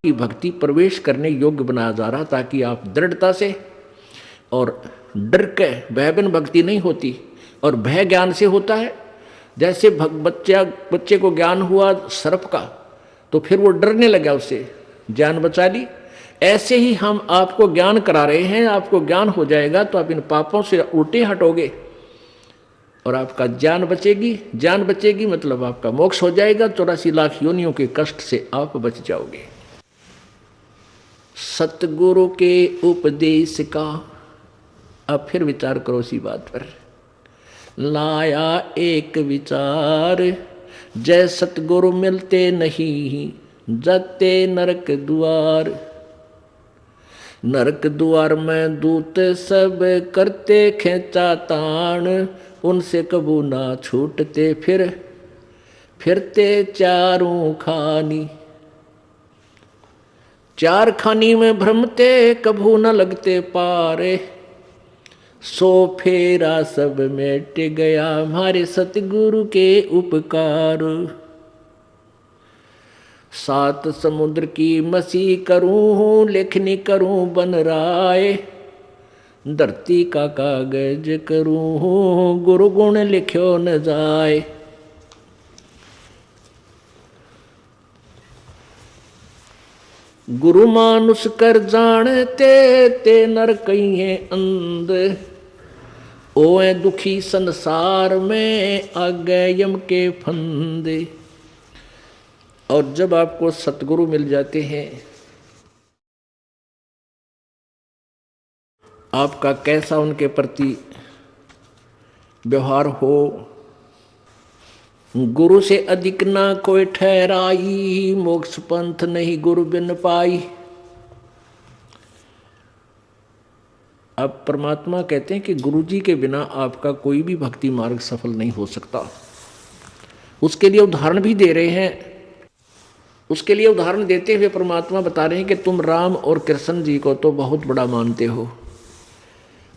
की भक्ति प्रवेश करने योग्य बनाया जा रहा, ताकि आप दृढ़ता से, और डर के भयबिन भक्ति नहीं होती, और भय ज्ञान से होता है। जैसे बच्चे को ज्ञान हुआ सर्प का, तो फिर वो डरने लगा, उससे जान बचा ली। ऐसे ही हम आपको ज्ञान करा रहे हैं, आपको ज्ञान हो जाएगा तो आप इन पापों से उल्टे हटोगे और आपका जान बचेगी। जान बचेगी मतलब आपका मोक्ष हो जाएगा, 84 लाख योनियों के कष्ट से आप बच जाओगे। सतगुरु के उपदेश का, अब फिर विचार करो इसी बात पर। लाया एक विचार, जय सतगुरु मिलते नहीं, जाते नरक द्वार। नरक द्वार में दूत सब करते खेचा तान, उनसे कबू ना छूटते फिरते चारों खानी। चार खानी में भ्रमते कबू न लगते पारे, सो फेरा सब मिट गया हमारे सतगुरु के उपकार। सात समुद्र की मसी करूं, लेखनी करूं बन राय, धरती का कागज करूं, गुरु गुण लिख्यो न जाए। गुरु मानुष कर जानते ते नर कहिए अंध, ओए दुखी संसार में आगे यम के फंदे। और जब आपको सतगुरु मिल जाते हैं, आपका कैसा उनके प्रति व्यवहार हो, गुरु से अधिक ना कोई ठहराई, मोक्ष पंथ नहीं गुरु बिन पाई। अब परमात्मा कहते हैं कि गुरु जी के बिना आपका कोई भी भक्ति मार्ग सफल नहीं हो सकता। उसके लिए उदाहरण भी दे रहे हैं। उसके लिए उदाहरण देते हुए परमात्मा बता रहे हैं कि तुम राम और कृष्ण जी को तो बहुत बड़ा मानते हो,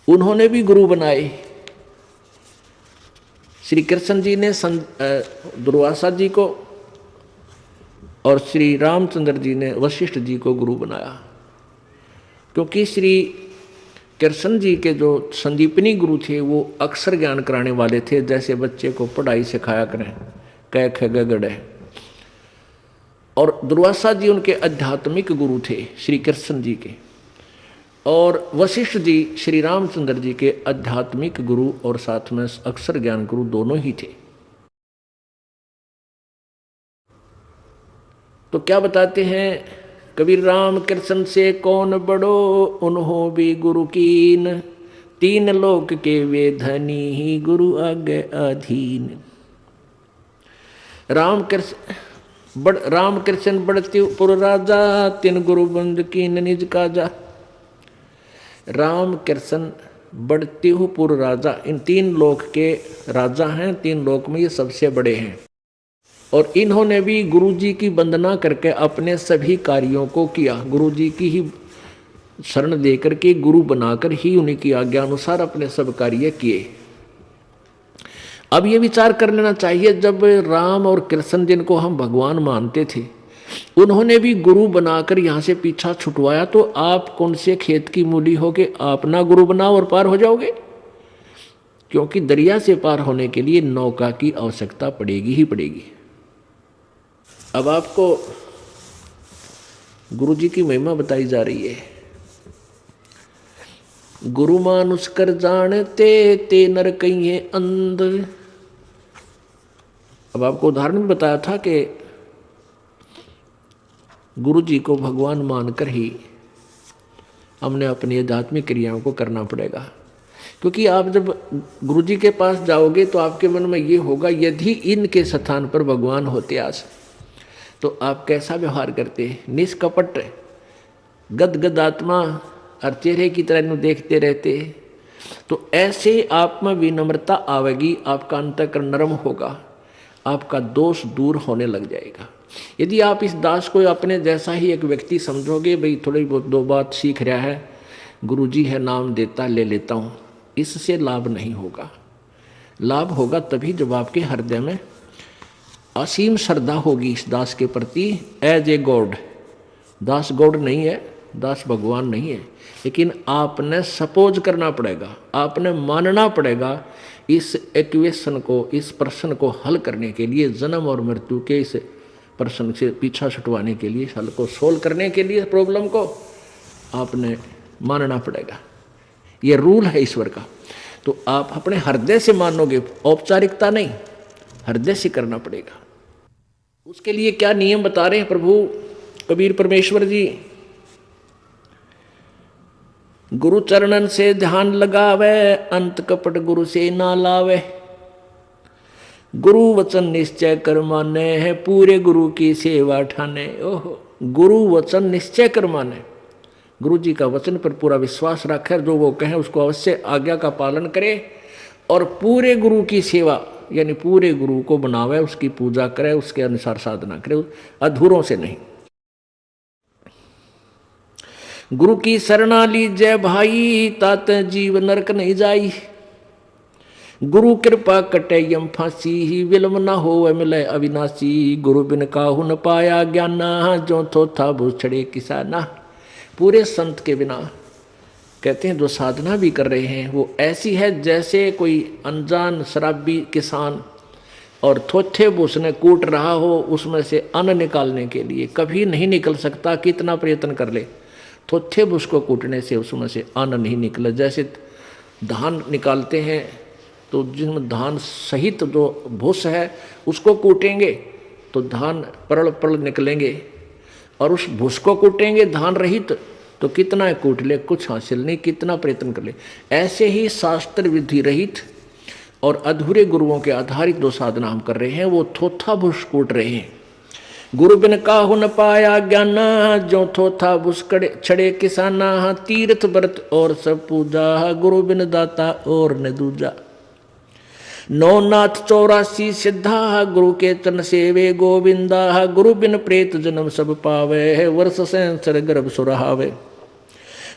उन्होंने भी गुरु बनाए। श्री कृष्ण जी ने दुर्वासा जी को, और श्री रामचंद्र जी ने वशिष्ठ जी को गुरु बनाया। क्योंकि श्री कृष्ण जी के जो संदीपनी गुरु थे वो अक्षर ज्ञान कराने वाले थे, जैसे बच्चे को पढ़ाई सिखाया करें, क ख ग घ ड़। और दुर्वासा जी उनके आध्यात्मिक गुरु थे श्री कृष्ण जी के, और वशिष्ठ जी श्री रामचंद्र जी के आध्यात्मिक गुरु और साथ में अक्षर ज्ञान गुरु दोनों ही थे। तो क्या बताते हैं कबीर, राम कृष्ण से कौन बड़ो, उन्हों भी गुरु कीन, तीन लोक के वे धनी ही गुरु आगे अधीन। राम कृष्ण बढ़ती पुर राजा, तीन गुरु बंद कीन निज काजा। राम कृष्ण बढ़ती हूँ पुर राजा, इन तीन लोक के राजा हैं, तीन लोक में ये सबसे बड़े हैं। और इन्होंने भी गुरु जी की वंदना करके अपने सभी कार्यों को किया, गुरु जी की ही शरण देकर के गुरु बनाकर ही उन्हीं की आज्ञा अनुसार अपने सब कार्य किए। अब ये विचार कर लेना चाहिए, जब राम और कृष्ण जिनको हम भगवान मानते थे, उन्होंने भी गुरु बनाकर यहाँ से पीछा छुटवाया, तो आप कौन से खेत की मूली हो के आप ना गुरु बनाओ और पार हो जाओगे? क्योंकि दरिया से पार होने के लिए नौका की आवश्यकता पड़ेगी ही पड़ेगी। अब आपको गुरु जी की महिमा बताई जा रही है। गुरु मानुष कर जानते ते नर कहिए अंध। अब आपको उदाहरण भी बताया था कि गुरु जी को भगवान मानकर ही हमने अपनी आध्यात्मिक क्रियाओं को करना पड़ेगा। क्योंकि आप जब गुरु जी के पास जाओगे तो आपके मन में ये होगा, यदि इनके स्थान पर भगवान होते आज तो आप कैसा व्यवहार करते, निष्कपट गदगद आत्मा और चेहरे की तरह इन्हें देखते रहते। तो ऐसे आप में विनम्रता आवेगी, आपका अंतःकरण नरम होगा, आपका दोष दूर होने लग जाएगा। यदि आप इस दास को अपने जैसा ही एक व्यक्ति समझोगे, भाई थोड़ी बहुत दो बात सीख रहा है, गुरुजी है नाम देता ले लेता हूँ, इससे लाभ नहीं होगा। लाभ होगा तभी जब आपके हृदय में असीम श्रद्धा होगी इस दास के प्रति, एज ए गॉड, दास गौड़ नहीं है, दास भगवान नहीं है, लेकिन आपने सपोज करना पड़ेगा, आपने मानना पड़ेगा इस इक्वेशन को, इस प्रश्न को हल करने के लिए, जन्म और मृत्यु के इस प्रश्न से पीछा छुटवाने के लिए, हल को सोल्व करने के लिए, प्रॉब्लम को आपने मानना पड़ेगा। ये रूल है ईश्वर का। तो आप अपने हृदय से मानोगे, औपचारिकता नहीं, हृदय से करना पड़ेगा। उसके लिए क्या नियम बता रहे हैं प्रभु कबीर परमेश्वर जी? गुरु चरणन से ध्यान लगावे, अंत कपट गुरु से ना लावे। गुरु वचन निश्चय कर माने है, पूरे गुरु की सेवा ठाने। ओहो, गुरु वचन निश्चय कर माने, गुरु जी का वचन पर पूरा विश्वास रखे, जो वो कहें उसको अवश्य आज्ञा का पालन करे, और पूरे गुरु की सेवा यानी पूरे गुरु को बनावे, उसकी पूजा करे, उसके अनुसार साधना करे, अधूरों से नहीं। गुरु की शरणा लीजय भाई, तात जीव नरक नहीं जाई। गुरु कृपा कटे यम फांसी, विलम न हो मिले अविनाशी। गुरु बिन काहू न पाया ज्ञाना, जो थो था भूछड़े किसाना। पूरे संत के बिना कहते हैं जो साधना भी कर रहे हैं वो ऐसी है जैसे कोई अनजान शराबी किसान और थोथे भूसने कूट रहा हो, उसमें से अन्न निकालने के लिए कभी नहीं निकल सकता, कितना प्रयत्न कर ले, थोथे भूस को कूटने से उसमें से अन्न नहीं निकला। जैसे धान निकालते हैं तो जिसमें धान सहित जो भूस है उसको कूटेंगे तो धान परल परल निकलेंगे, और उस भूस को कूटेंगे धान रहित तो कितना कूट ले, कुछ हासिल नहीं, कितना प्रयत्न कर ले। ऐसे ही शास्त्र विधि रहित और अधूरे गुरुओं के आधारित जो साधना हम कर रहे हैं वो थोथा भूस कूट रहे हैं। गुरु बिन काहू न पाया ज्ञाना, जो थोथा भूस छड़े किसाना। तीर्थ व्रत और सब पूजा, गुरु बिन दाता और न दूजा। नौनाथ 84 सिद्धा, गुरु के चरण सेवे गोविंदा। गुरु बिन प्रेत जन्म सब पावे, वर्ष सहस्र गर्भ सुरहावे।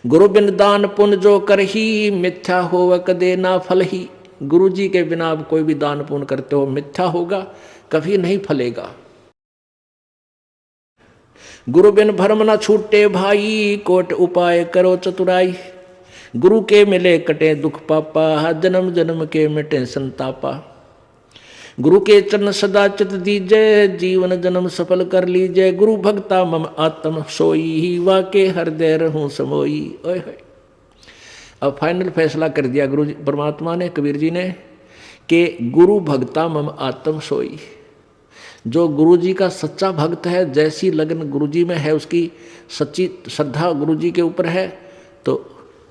गुरु बिन दान पुण्य जो करही, मिथ्या होव कदे ना फल ही। गुरु जी के बिना आप कोई भी दान पुण्य करते हो मिथ्या होगा, कभी नहीं फलेगा। गुरु बिन भरम न छूटे भाई, कोट उपाय करो चतुराई। गुरु के मिले कटे दुख पापा, जन्म जन्म के मिटे संतापा। गुरु के चरण सदा चित दीजय, जीवन जन्म सफल कर लीजय। गुरु भक्ता मम आत्म सोई, वाके हृदय रहूं समोई। ओए होए, अब फाइनल फैसला कर दिया गुरु जी परमात्मा ने, कबीर जी ने, कि गुरु भक्ता मम आत्म सोई। जो गुरु जी का सच्चा भक्त है, जैसी लगन गुरु जी में है, उसकी सच्ची श्रद्धा गुरु जी के ऊपर है, तो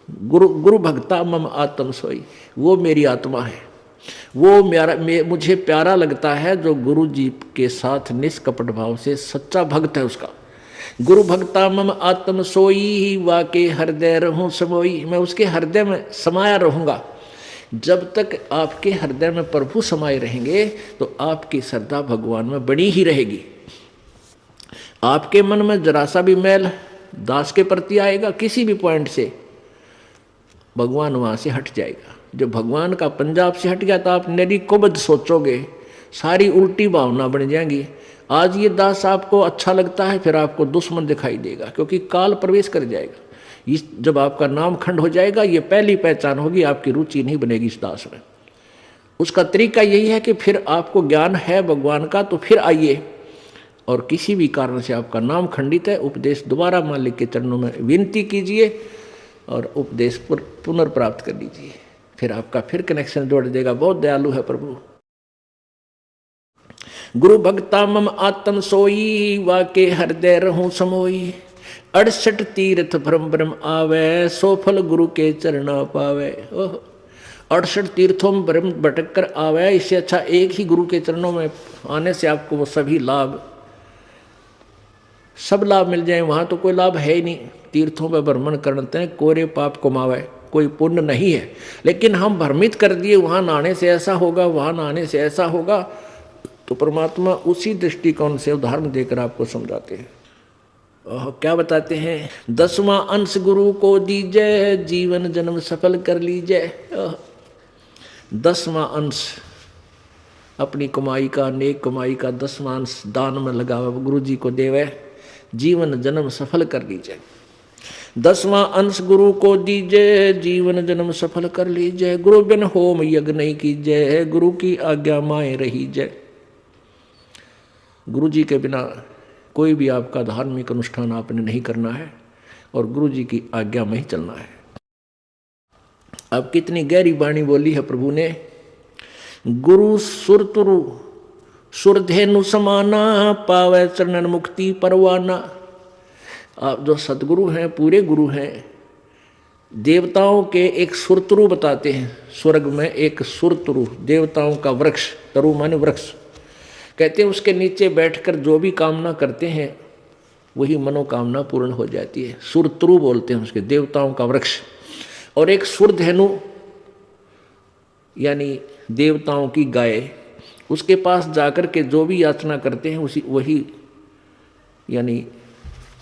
गुरु भक्ता मम आत्म सोई, वो मेरी आत्मा है, वो मुझे प्यारा लगता है जो गुरु जी के साथ निष्कपट भाव से सच्चा भक्त है उसका। गुरु भक्ता मम आत्म सोई, वाके हृदय रहूं समोई। मैं उसके हृदय में समाया रहूंगा। जब तक आपके हृदय में प्रभु समाये रहेंगे तो आपकी श्रद्धा भगवान में बनी ही रहेगी। आपके मन में जरा सा भी मैल दास के प्रति आएगा किसी भी पॉइंट से, भगवान वहाँ से हट जाएगा। जब भगवान का पंजाब से हट गया तो आप निरी कुबद सोचोगे, सारी उल्टी भावना बन जाएंगी। आज ये दास आपको अच्छा लगता है, फिर आपको दुश्मन दिखाई देगा, क्योंकि काल प्रवेश कर जाएगा। इस जब आपका नाम खंड हो जाएगा, ये पहली पहचान होगी, आपकी रुचि नहीं बनेगी इस दास में। उसका तरीका यही है कि फिर आपको ज्ञान है भगवान का तो फिर आइए, और किसी भी कारण से आपका नाम खंडित है, उपदेश दोबारा मालिक के चरणों में विनती कीजिए और उपदेश पुनर्प्राप्त कर लीजिए, फिर आपका फिर कनेक्शन जोड़ देगा। बहुत दयालु है प्रभु। गुरु भक्ता मम आत्म सोई, वाके हृदय रहूं समोई। 68 तीर्थ भ्रम भ्रम आवे, सो फल गुरु के चरण पावे। 68 तीर्थों में भ्रम भटक कर आवे, इससे अच्छा एक ही गुरु के चरणों में आने से आपको वो सभी लाभ, सब लाभ मिल जाए। वहाँ तो कोई लाभ है ही नहीं। तीर्थों पर भ्रमण करते हैं, कोरे पाप कमावे, कोई पुण्य नहीं है, लेकिन हम भ्रमित कर दिए वहाँ नहाने से ऐसा होगा, वहाँ नहाने से ऐसा होगा। तो परमात्मा उसी दृष्टिकोण से उदाहरण देकर आपको समझाते हैं। क्या बताते हैं? 10वां अंश गुरु को दीजिए, जीवन जन्म सफल कर लीजिए। 10वां अंश अपनी कमाई का, नेक कमाई का 10वां अंश दान में लगावे, गुरु जी को देवे, जीवन जन्म सफल कर लीजिए। 10वां अंश गुरु को दीजिए, जीवन जन्म सफल कर लीजिए। गुरु बिन होम यज्ञ नहीं कीजिए, गुरु की आज्ञा माए रहीजिए। गुरु जी के बिना कोई भी आपका धार्मिक अनुष्ठान आपने नहीं करना है और गुरु जी की आज्ञा में ही चलना है। अब कितनी गहरी वाणी बोली है प्रभु ने। गुरु सुरतुरु सुरधेनु समाना, पावे चरणन मुक्ति परवाना। आप जो सदगुरु हैं, पूरे गुरु हैं, देवताओं के एक सुरतरु बताते हैं। स्वर्ग में एक सुरतरु, देवताओं का वृक्ष, तरु माने वृक्ष, कहते हैं उसके नीचे बैठकर जो भी कामना करते हैं वही मनोकामना पूर्ण हो जाती है। सुरतरु बोलते हैं उसके, देवताओं का वृक्ष। और एक सुरधेनु यानी देवताओं की गाय, उसके पास जाकर के जो भी याचना करते हैं उसी वही यानी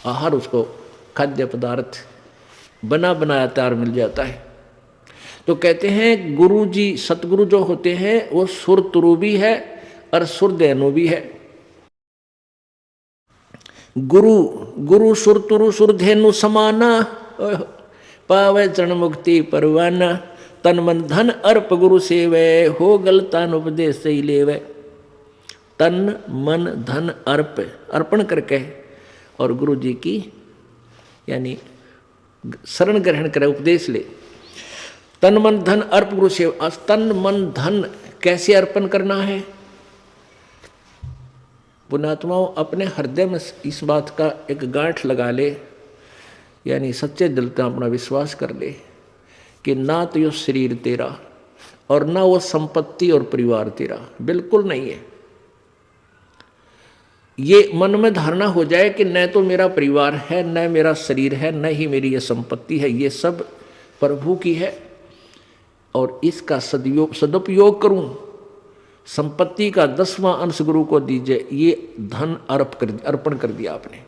आहार, उसको खाद्य पदार्थ बना बनाया तैयार मिल जाता है। तो कहते हैं गुरु जी, सतगुरु जो होते हैं वो सुरतरु भी है और सुरधेनु भी है। गुरु गुरु सुरतरु सुरधेनु समाना, पावे चरण मुक्ति परवाना। तन मन धन अर्प गुरु सेवे, हो गलतान उपदेश से लेवे। तन मन धन अर्प, अर्पण करके और गुरु जी की यानी शरण ग्रहण करे, उपदेश ले। तन मन धन अर्प गुरु सेवा। तन मन धन कैसे अर्पण करना है? पुण्यात्माओं, अपने हृदय में इस बात का एक गांठ लगा ले, यानी सच्चे दिल से अपना विश्वास कर ले कि ना तो ये शरीर तेरा और ना वो संपत्ति और परिवार तेरा, बिल्कुल नहीं है। ये मन में धारणा हो जाए कि न तो मेरा परिवार है, न मेरा शरीर है, न ही मेरी ये संपत्ति है, ये सब प्रभु की है और इसका सदुपयोग करूं। संपत्ति का 10वां अंश गुरु को दीजिए, ये धन अर्पण कर दिया आपने।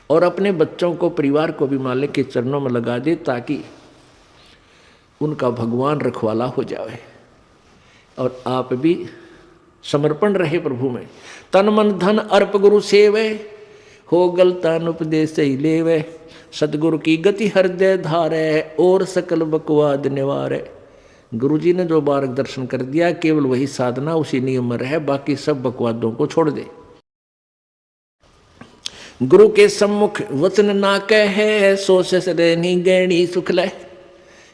और अपने बच्चों को, परिवार को भी मालिक के चरणों में लगा दे ताकि उनका भगवान रखवाला हो जाए और आप भी समर्पण रहे प्रभु में। तन मन धन अर्प गुरु सेवे, हो गलतान उपदेश से लेवे। सतगुरु की गति हृदय धारे, और सकल बकवाद निवारे। गुरु जी ने जो मार्गदर्शन कर दिया, केवल वही साधना, उसी नियम में रहे, बाकी सब बकवादों को छोड़ दे। गुरु के सम्मुख वचन ना कहे, सो ससरेनी गैणी सुख ले।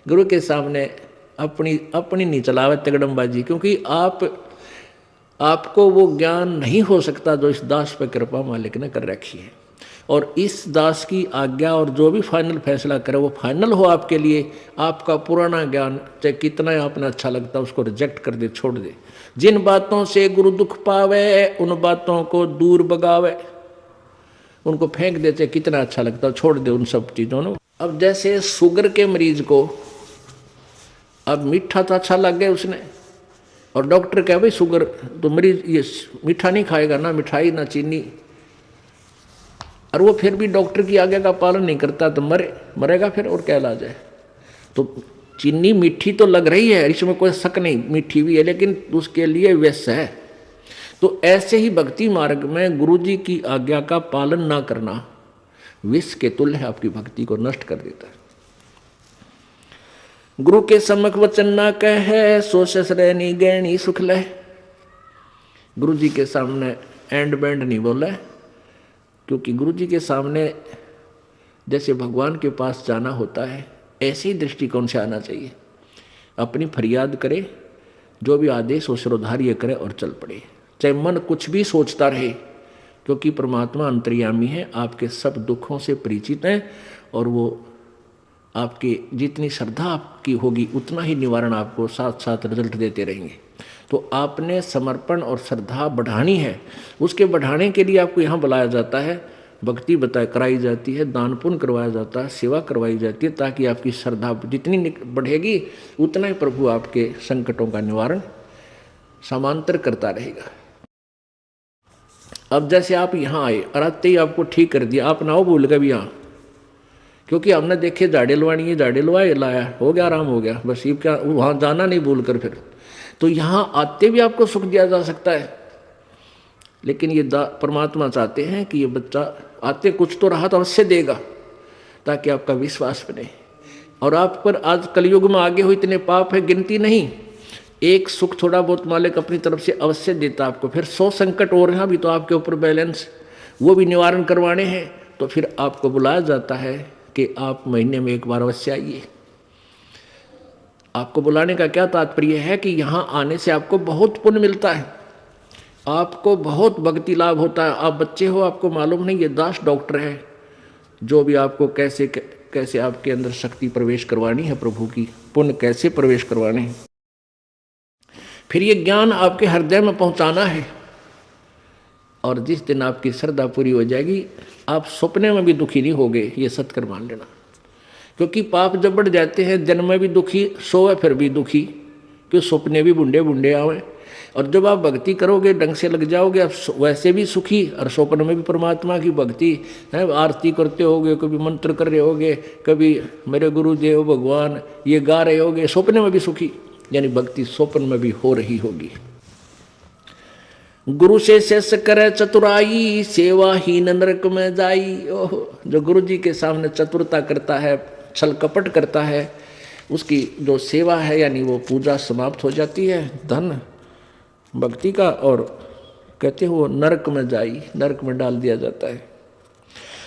गुरु के सामने अपनी नहीं चलावे तगड़मबाजी, क्योंकि आपको वो ज्ञान नहीं हो सकता जो इस दास पर कृपा मालिक ने कर रखी है। और इस दास की आज्ञा और जो भी फाइनल फैसला करे वो फाइनल हो आपके लिए। आपका पुराना ज्ञान चाहे कितना आपने अच्छा लगता है उसको रिजेक्ट कर दे, छोड़ दे। जिन बातों से गुरु दुख पावे, उन बातों को दूर भगावे। उनको फेंक दे, चाहे कितना अच्छा लगता है, छोड़ दे उन सब चीज़ों को। अब जैसे शुगर के मरीज को अब मीठा तो अच्छा लग गया उसने, और डॉक्टर कहे भाई शुगर तो मरीज ये मीठा नहीं खाएगा, ना मिठाई ना चीनी, और वो फिर भी डॉक्टर की आज्ञा का पालन नहीं करता तो मरेगा फिर, और क्या इलाज है। तो चीनी मीठी तो लग रही है, इसमें कोई शक नहीं, मीठी भी है, लेकिन उसके लिए विष है। तो ऐसे ही भक्ति मार्ग में गुरु जी की आज्ञा का पालन ना करना विष के तुल्य है, आपकी भक्ति को नष्ट कर देता है। गुरु के सम्मुख वचन ना कहे, सो ससरेनी गैणी सुख ले। गुरु जी के सामने एंड बैंड नहीं बोला, क्योंकि गुरु जी के सामने जैसे भगवान के पास जाना होता है, ऐसे ही दृष्टिकोण से आना चाहिए। अपनी फरियाद करे, जो भी आदेश हो सिरोधार्य करे और चल पड़े, चाहे मन कुछ भी सोचता रहे, क्योंकि परमात्मा अंतर्यामी है, आपके सब दुखों से परिचित है, और वो आपकी जितनी श्रद्धा आपकी होगी उतना ही निवारण आपको साथ साथ रिजल्ट देते रहेंगे। तो आपने समर्पण और श्रद्धा बढ़ानी है, उसके बढ़ाने के लिए आपको यहाँ बुलाया जाता है, भक्ति कराई जाती है, दान पुण्य करवाया जाता है, सेवा करवाई जाती है, ताकि आपकी श्रद्धा जितनी बढ़ेगी उतना ही प्रभु आपके संकटों का निवारण समांतर करता रहेगा। अब जैसे आप यहाँ आए और आते ही आपको ठीक कर दिया, आप ना हो भूल गए भी यहाँ, क्योंकि हमने देखे झाड़े लवानी है, झाड़े लवाए लाया, हो गया, आराम हो गया, बस ये क्या वहाँ जाना नहीं भूल कर फिर। तो यहाँ आते भी आपको सुख दिया जा सकता है, लेकिन ये परमात्मा चाहते हैं कि ये बच्चा आते कुछ तो राहत अवश्य देगा ताकि आपका विश्वास बने। और आप पर आज कलयुग में आगे हो इतने पाप है गिनती नहीं। एक सुख थोड़ा बहुत मालिक अपनी तरफ से अवश्य देता आपको, फिर 100 संकट और हैं अभी तो आपके ऊपर बैलेंस, वो भी निवारण करवाने हैं, तो फिर आपको बुलाया जाता है कि आप महीने में एक बार अवश्य आइए। आपको बुलाने का क्या तात्पर्य है कि यहाँ आने से आपको बहुत पुण्य मिलता है, आपको बहुत भक्ति लाभ होता है। आप बच्चे हो, आपको मालूम नहीं, ये दास डॉक्टर है जो भी आपको कैसे कैसे आपके अंदर शक्ति प्रवेश करवानी है, प्रभु की पुण्य कैसे प्रवेश करवाने हैं, फिर ये ज्ञान आपके हृदय में पहुंचाना है। और जिस दिन आपकी श्रद्धा पूरी हो जाएगी आप सपने में भी दुखी नहीं होगे, ये सत्कर मान लेना। क्योंकि पाप जब बढ़ जाते हैं, जन्म में भी दुखी, सोए फिर भी दुखी, क्यों सपने भी बुंडे बुंडे आवे। और जब आप भक्ति करोगे, ढंग से लग जाओगे, आप वैसे भी सुखी और स्वप्न में भी परमात्मा की भक्ति है, आरती करते होगे, कभी मंत्र कर रहे होगे, कभी मेरे गुरुदेव भगवान ये गा रहे होगे, स्वप्न में भी सुखी, यानी भक्ति स्वप्न में भी हो रही होगी। गुरु से शेष करे चतुराई, सेवाहीन नरक में जाई। ओहो, जो गुरु जी के सामने चतुरता करता है, छल कपट करता है, उसकी जो सेवा है यानी वो पूजा समाप्त हो जाती है, धन भक्ति का, और कहते हैं वो नरक में जाई, नरक में डाल दिया जाता है।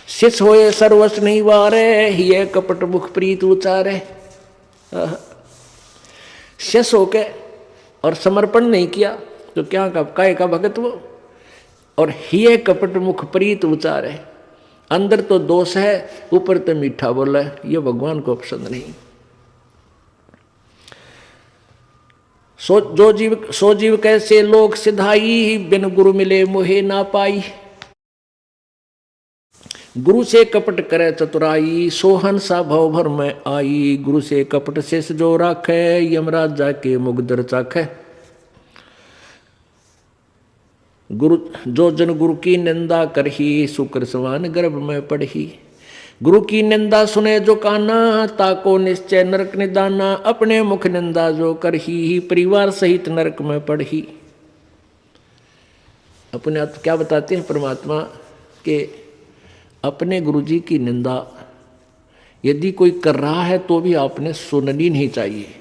शिष होए सर्वस्व नहीं वारे, ये कपट मुख प्रीत उचारे। शिष होके और समर्पण नहीं किया तो क्या काय का भगत वो, और हिये कपट मुख प्रीत उचारे, अंदर तो दोष है ऊपर तो मीठा बोला है, ये भगवान को पसंद नहीं। सो जीव कैसे लोग सिधाई, बिन गुरु मिले मोहे ना पाई। गुरु से कपट करे चतुराई, सोहन सा भव भर में आई। गुरु से कपट शेष जो राखे, यमराज जाके मुगदर चाखे। गुरु जो जन गुरु की निंदा करही, शुक्र समान गर्भ में पढ़ही। गुरु की निंदा सुने जो काना, ताको निश्चय नरक निदाना। अपने मुख निंदा जो करही, परिवार सहित नरक में पढ़ही। अपने आप क्या बताते हैं परमात्मा के अपने गुरु जी की निंदा यदि कोई कर रहा है तो भी आपने सुननी नहीं चाहिए।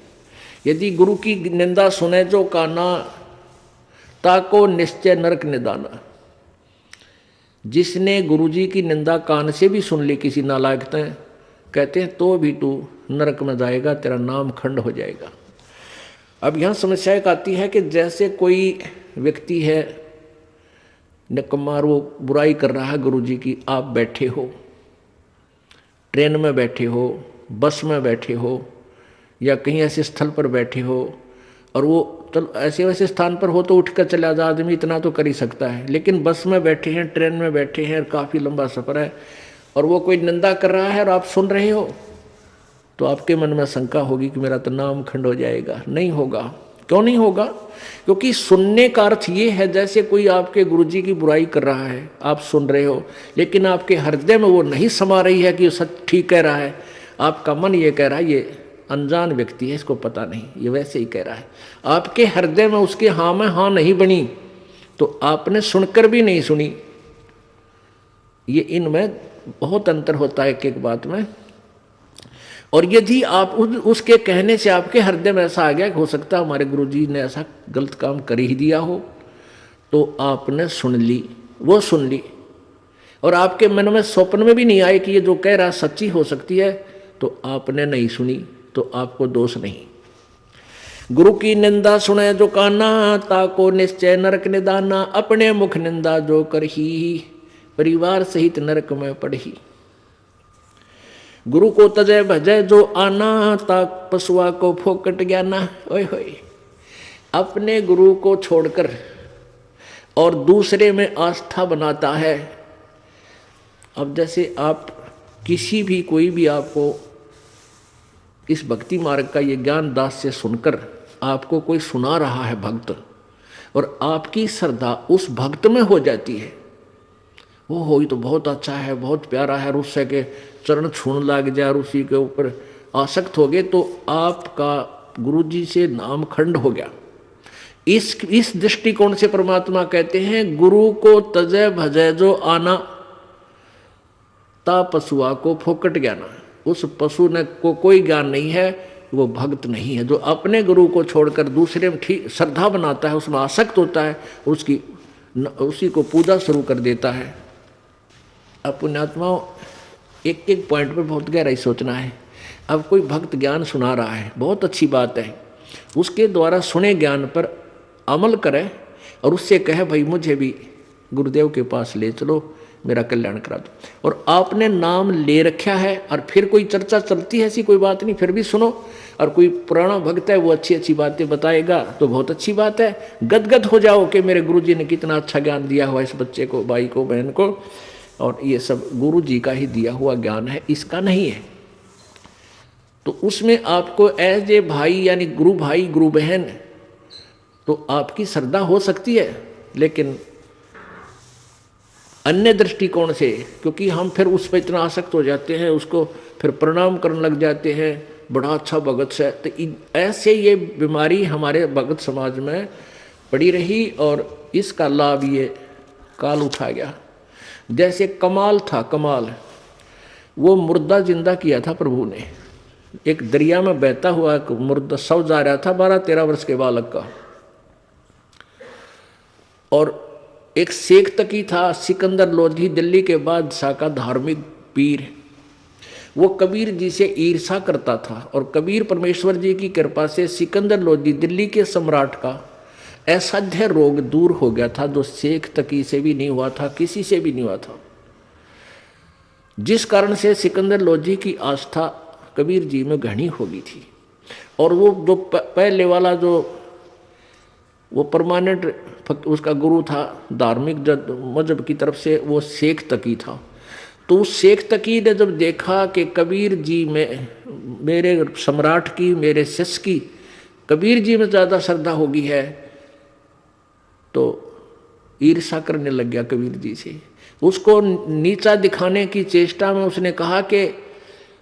यदि गुरु की निंदा सुने जो काना, ताको निश्चय नरक निदाना। जिसने गुरुजी की निंदा कान से भी सुन ली किसी नालायक ने, कहते हैं तो भी तू नरक में जाएगा, तेरा नाम खंड हो जाएगा। अब यहाँ समस्या एक आती है कि जैसे कोई व्यक्ति है निकम्मा, वो बुराई कर रहा है गुरुजी की, आप बैठे हो, ट्रेन में बैठे हो, बस में बैठे हो, या कहीं ऐसे स्थल पर बैठे हो, और वो चलो ऐसे वैसे स्थान पर हो तो उठ कर चला जा, आदमी इतना तो कर ही सकता है। लेकिन बस में बैठे हैं, ट्रेन में बैठे हैं, काफ़ी लंबा सफ़र है, और वो कोई निंदा कर रहा है और आप सुन रहे हो, तो आपके मन में शंका होगी कि मेरा तो नाम खंड हो जाएगा। नहीं होगा। क्यों नहीं होगा? क्योंकि सुनने का अर्थ ये है जैसे कोई आपके गुरुजी की बुराई कर रहा है, आप सुन रहे हो, लेकिन आपके हृदय में वो नहीं समा रही है कि सच ठीक कह रहा है। आपका मन ये कह रहा है ये अनजान व्यक्ति है, इसको पता नहीं, ये वैसे ही कह रहा है। आपके हृदय में उसके हाँ में हाँ नहीं बनी, तो आपने सुनकर भी नहीं सुनी। ये इनमें बहुत अंतर होता है एक एक बात में। और यदि आप उसके कहने से आपके हृदय में ऐसा आ गया कि हो सकता है हमारे गुरुजी ने ऐसा गलत काम कर ही दिया हो, तो आपने सुन ली, वो सुन ली, और आपके मन में स्वप्न में भी नहीं आए कि ये जो कह रहा सच्ची हो सकती है, तो आपने नहीं सुनी, तो आपको दोष नहीं। गुरु की निंदा सुने जो काना, ताको निश्चय नरक निदाना। अपने मुख निंदा जो करही, परिवार सहित नरक में पढ़ही। गुरु को तजय भजय जो आना, ताक पशुआ को फोकट ज्ञाना। ओए होए, अपने गुरु को छोड़कर और दूसरे में आस्था बनाता है। अब जैसे आप किसी भी कोई भी आपको इस भक्ति मार्ग का ये ज्ञान दास से सुनकर आपको कोई सुना रहा है भक्त, और आपकी श्रद्धा उस भक्त में हो जाती है, वो हो तो बहुत अच्छा है, बहुत प्यारा है, उससे के चरण छूने लग जाए और उसी के ऊपर आसक्त हो गए, तो आपका गुरुजी से नाम खंड हो गया। इस दृष्टिकोण से परमात्मा कहते हैं गुरु को तजय भजय जो आना, ता पशुआ को फोकट ज्ञान, उस पशु ने को कोई ज्ञान नहीं है, वो भक्त नहीं है। जो अपने गुरु को छोड़कर दूसरे में ठीक श्रद्धा बनाता है, उसमें आसक्त होता है, उसी को पूजा शुरू कर देता है। अब पुण्यात्माओं, एक एक पॉइंट पे बहुत गहराई सोचना है। अब कोई भक्त ज्ञान सुना रहा है, बहुत अच्छी बात है, उसके द्वारा सुने ज्ञान पर अमल करे और उससे कहे भाई मुझे भी गुरुदेव के पास ले चलो, मेरा कल्याण करा दो। और आपने नाम ले रखा है और फिर कोई चर्चा चलती है, ऐसी कोई बात नहीं, फिर भी सुनो। और कोई पुराना भक्त है, वो अच्छी अच्छी बातें बताएगा तो बहुत अच्छी बात है, गदगद हो जाओ कि मेरे गुरुजी ने कितना अच्छा ज्ञान दिया हुआ इस बच्चे को, भाई को, बहन को, और ये सब गुरुजी का ही दिया हुआ ज्ञान है, इसका नहीं है। तो उसमें आपको एज ए भाई यानी गुरु भाई गुरु बहन तो आपकी श्रद्धा हो सकती है, लेकिन अन्य दृष्टिकोण से, क्योंकि हम फिर उस पर इतना आसक्त हो जाते हैं, उसको फिर प्रणाम करने लग जाते हैं, बड़ा अच्छा भगत है। तो ऐसे ये बीमारी हमारे भगत समाज में पड़ी रही और इसका लाभ ये काल उठा गया। जैसे कमाल था, कमाल वो मुर्दा जिंदा किया था प्रभु ने। एक दरिया में बहता हुआ एक मुर्दा शव जा रहा था 12-13 वर्ष के बालक का, और एक शेख तकी था सिकंदर लोधी, दिल्ली के बादशाह का धार्मिक पीर। वो कबीर जी से ईर्षा करता था और कबीर परमेश्वर जी की कृपा से सिकंदर लोधी दिल्ली के सम्राट का असाध्य रोग दूर हो गया था, जो शेख तकी से भी नहीं हुआ था, किसी से भी नहीं हुआ था। जिस कारण से सिकंदर लोधी की आस्था कबीर जी में घनी हो गई थी। और वो जो पहले वाला जो वो परमानेंट उसका गुरु था धार्मिक मजहब की तरफ से, वो शेख तकी था। तो उस शेख तकी ने जब देखा कि कबीर जी में, मेरे सम्राट की, मेरे शिष्य की कबीर जी में ज़्यादा श्रद्धा हो गई है, तो ईर्षा करने लग गया कबीर जी से। उसको नीचा दिखाने की चेष्टा में उसने कहा कि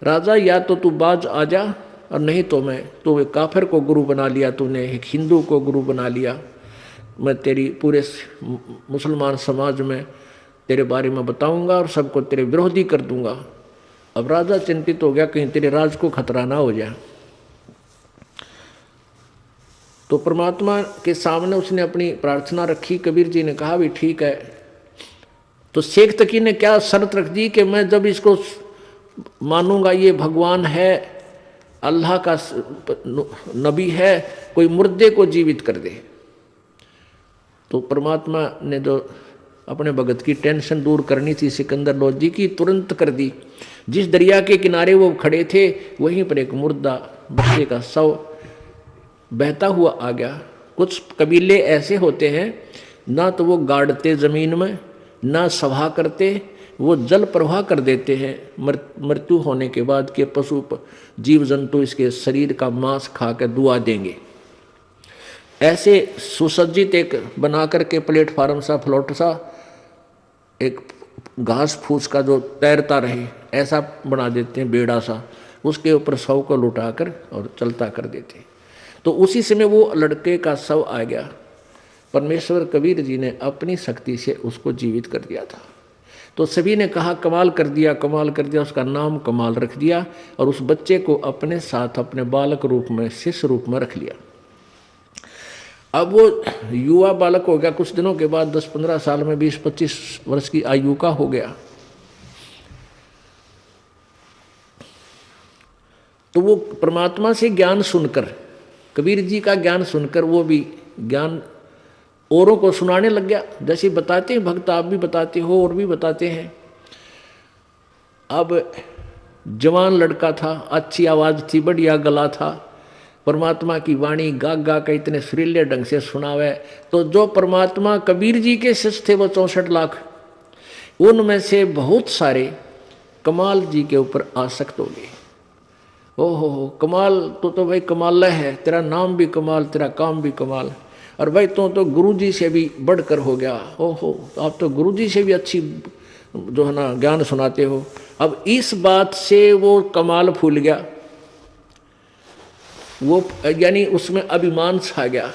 राजा या तो तू बाज आ जा और नहीं तो मैं, तो एक काफिर को गुरु बना लिया तूने, एक हिंदू को गुरु बना लिया, मैं तेरी पूरे मुसलमान समाज में तेरे बारे में बताऊंगा और सबको तेरे विरोधी कर दूंगा। अब राजा चिंतित हो गया कहीं तेरे राज को खतरा ना हो जाए। तो परमात्मा के सामने उसने अपनी प्रार्थना रखी। कबीर जी ने कहा भी ठीक है। तो शेख तकी ने क्या शर्त रख दी कि मैं जब इसको मानूंगा ये भगवान है, अल्लाह का नबी है, कोई मुर्दे को जीवित कर दे। तो परमात्मा ने जो अपने भगत की टेंशन दूर करनी थी सिकंदर लोधी की, तुरंत कर दी। जिस दरिया के किनारे वो खड़े थे वहीं पर एक मुर्दा बच्चे का शव बहता हुआ आ गया। कुछ कबीले ऐसे होते हैं, ना तो वो गाड़ते ज़मीन में, ना सभा करते, वो जल प्रवाह कर देते हैं। मृत्यु होने के बाद के पशु जीव जंतु इसके शरीर का मांस खा के दुआ देंगे। ऐसे सुसज्जित एक बना करके प्लेटफार्म सा, फ्लोट सा, एक घास फूस का जो तैरता रहे ऐसा बना देते हैं, बेड़ा सा, उसके ऊपर शव को लुटाकर और चलता कर देते हैं। तो उसी समय वो लड़के का शव आ गया। परमेश्वर कबीर जी ने अपनी शक्ति से उसको जीवित कर दिया था। तो सभी ने कहा कमाल कर दिया, कमाल कर दिया, उसका नाम कमाल रख दिया और उस बच्चे को अपने साथ अपने बालक रूप में, शिष्य रूप में रख लिया। अब वो युवा बालक हो गया, कुछ दिनों के बाद 10-15 साल में 20-25 वर्ष की आयु का हो गया। तो वो परमात्मा से ज्ञान सुनकर, कबीर जी का ज्ञान सुनकर वो भी ज्ञान औरों को सुनाने लग गया। जैसे बताते हैं भक्त, आप भी बताते हो और भी बताते हैं। अब जवान लड़का था, अच्छी आवाज़ थी, बढ़िया गला था, परमात्मा की वाणी गा गा के इतने सुरीले ढंग से सुनावे। तो जो परमात्मा कबीर जी के शिष्य थे वो 64 लाख, उनमें से बहुत सारे कमाल जी के ऊपर आसक्त हो गए। ओहो कमाल तो भाई कमाल है, तेरा नाम भी कमाल, तेरा काम भी कमाल, और भाई तो गुरु जी से भी बढ़कर हो गया। ओहो आप तो गुरु जी से भी अच्छी जो है ना ज्ञान सुनाते हो। अब इस बात से वो कमाल फूल गया, वो यानी उसमें अभिमान छा गया।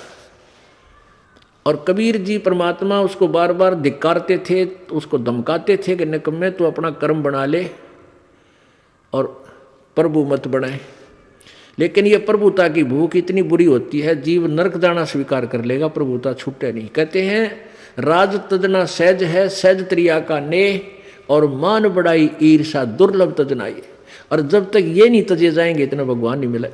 और कबीर जी परमात्मा उसको बार बार धिक्कारते थे, उसको धमकाते थे कि निकम्मे तू अपना कर्म बना ले और प्रभु मत बनाए। लेकिन ये प्रभुता की भूख इतनी बुरी होती है, जीव नरक जाना स्वीकार कर लेगा, प्रभुता छूटे नहीं। कहते हैं राज तजना सहज है, सहज त्रिया का नेह, और मान बढ़ाई ईर्षा दुर्लभ तजनाई। और जब तक ये नहीं तजे जाएंगे इतना भगवान नहीं मिला।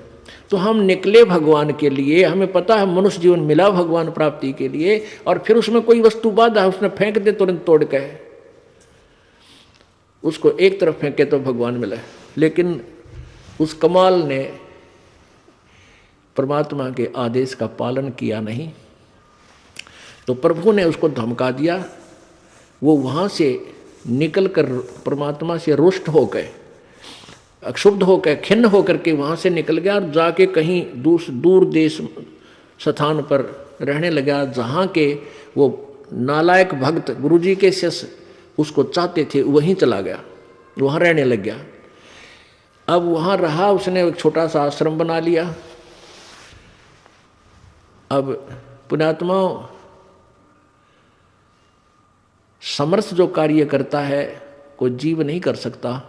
तो हम निकले भगवान के लिए, हमें पता है मनुष्य जीवन मिला भगवान प्राप्ति के लिए, और फिर उसमें कोई वस्तु बाधा उसने फेंक दे तुरंत तोड़ के, उसको एक तरफ फेंके तो भगवान मिला। लेकिन उस कमाल ने परमात्मा के आदेश का पालन किया नहीं, तो प्रभु ने उसको धमका दिया। वो वहाँ से निकलकर परमात्मा से रुष्ट होकर, अक्षुब्ध होकर, खिन्न होकर के वहाँ से निकल गया और जाके कहीं दूर देश स्थान पर रहने लगा, जहाँ के वो नालायक भक्त गुरुजी के शिष्य उसको चाहते थे, वहीं चला गया, वहाँ रहने लग गया। अब वहाँ रहा, उसने एक छोटा सा आश्रम बना लिया। अब पुण्यात्मा, समर्थ जो कार्य करता है कोई जीव नहीं कर सकता।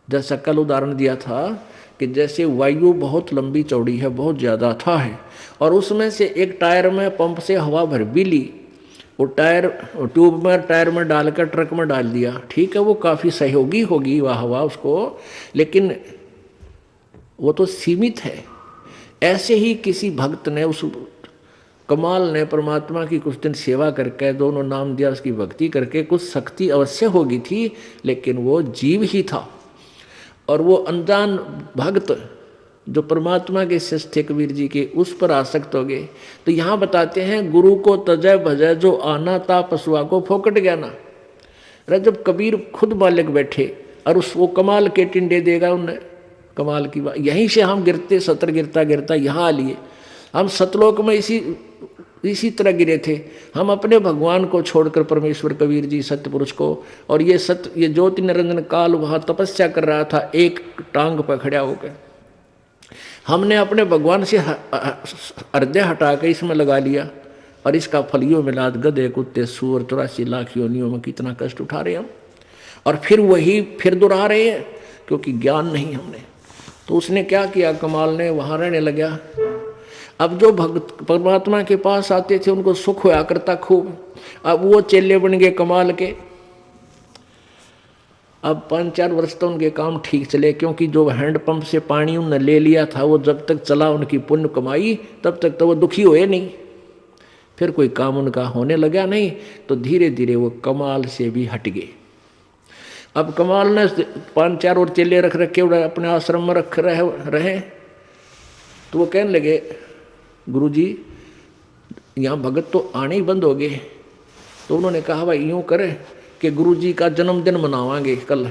जैसा कल उदाहरण दिया था कि जैसे वायु बहुत लंबी चौड़ी है, बहुत ज़्यादा था है, और उसमें से एक टायर में पंप से हवा भर भी ली, वो टायर ट्यूब में टायर में डालकर ट्रक में डाल दिया, ठीक है, वो काफ़ी सहयोगी होगी वह हवा उसको, लेकिन वो तो सीमित है। ऐसे ही किसी भक्त ने, उस कमाल ने परमात्मा की कुछ दिन सेवा करके, दोनों नाम दिया, उसकी भक्ति करके कुछ शक्ति अवश्य होगी थी, लेकिन वो जीव ही था। और वो अनजान भक्त जो परमात्मा के शिष्य थे कबीर जी के, उस पर आसक्त हो गए। तो यहाँ बताते हैं गुरु को तजय भजय जो आना ता पशुआ को फोकट गया ना। अरे जब कबीर खुद मालिक बैठे और उस वो कमाल के टिंडे देगा उन्हें, कमाल की बात। यहीं से हम गिरते, सतर गिरता गिरता यहाँ आ लिए। हम सतलोक में इसी तरह गिरे थे। हम अपने भगवान को छोड़कर परमेश्वर कबीर जी सत्यपुरुष को, और ये ज्योति निरंजन काल वहाँ तपस्या कर रहा था एक टांग पर खड़ा होकर। हमने अपने भगवान से हृदय हटा कर इसमें लगा लिया, और इसका फलियों मिलाद गधे कुत्ते सूअर 84 लाख योनियों में कितना कष्ट उठा रहे हम, और फिर वही फिर दोहरा रहे हैं, क्योंकि ज्ञान नहीं हमने। तो उसने क्या किया, कमाल ने वहाँ रहने लगा। अब जो भक्त परमात्मा के पास आते थे उनको सुख होया करता खूब। अब वो चेले बन गए कमाल के। अब 5-4 वर्ष तो उनके काम ठीक चले, क्योंकि जो हैंडपंप से पानी उन्होंने ले लिया था वो जब तक चला उनकी पुण्य कमाई, तब तक तो वो दुखी हुए नहीं। फिर कोई काम उनका होने लगा नहीं, तो धीरे धीरे वो कमाल से भी हट गए। अब कमाल ने 5-4 और चेले रख रखे अपने आश्रम में रख रहे। तो वो कहने लगे गुरुजी यहाँ भगत तो आने ही बंद हो गए। तो उन्होंने कहा भाई यूँ करें कि गुरुजी का जन्मदिन मनावांगे, कल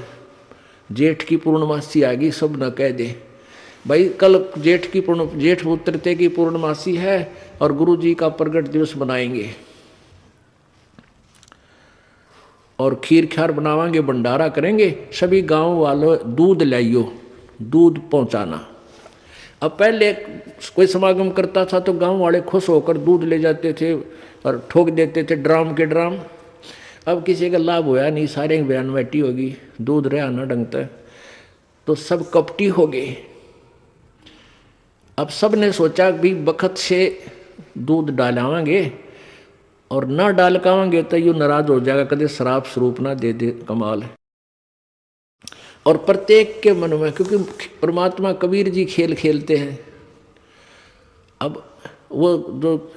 जेठ की पूर्णमासी आएगी, सब न कह दे भाई कल जेठ उतरते की पूर्णमासी है और गुरुजी का प्रगट दिवस मनाएंगे, और खीर खार बनावांगे, भंडारा करेंगे, सभी गांव वालों दूध लाइयो, दूध पहुंचाना। अब पहले कोई समागम करता था तो गांव वाले खुश होकर दूध ले जाते थे और ठोक देते थे ड्राम के ड्राम। अब किसी का लाभ होया नहीं, सारे बयान बैठी होगी, दूध रहा ना ढंगता, तो सब कपटी हो गए। अब सब ने सोचा भी बखत से दूध डालावांगे और ना डालकावांगे तो यूँ नाराज हो जाएगा, कदे शराब स्वरूप ना दे दे कमाल है। और प्रत्येक के मन में, क्योंकि परमात्मा कबीर जी खेल खेलते हैं। अब वो जो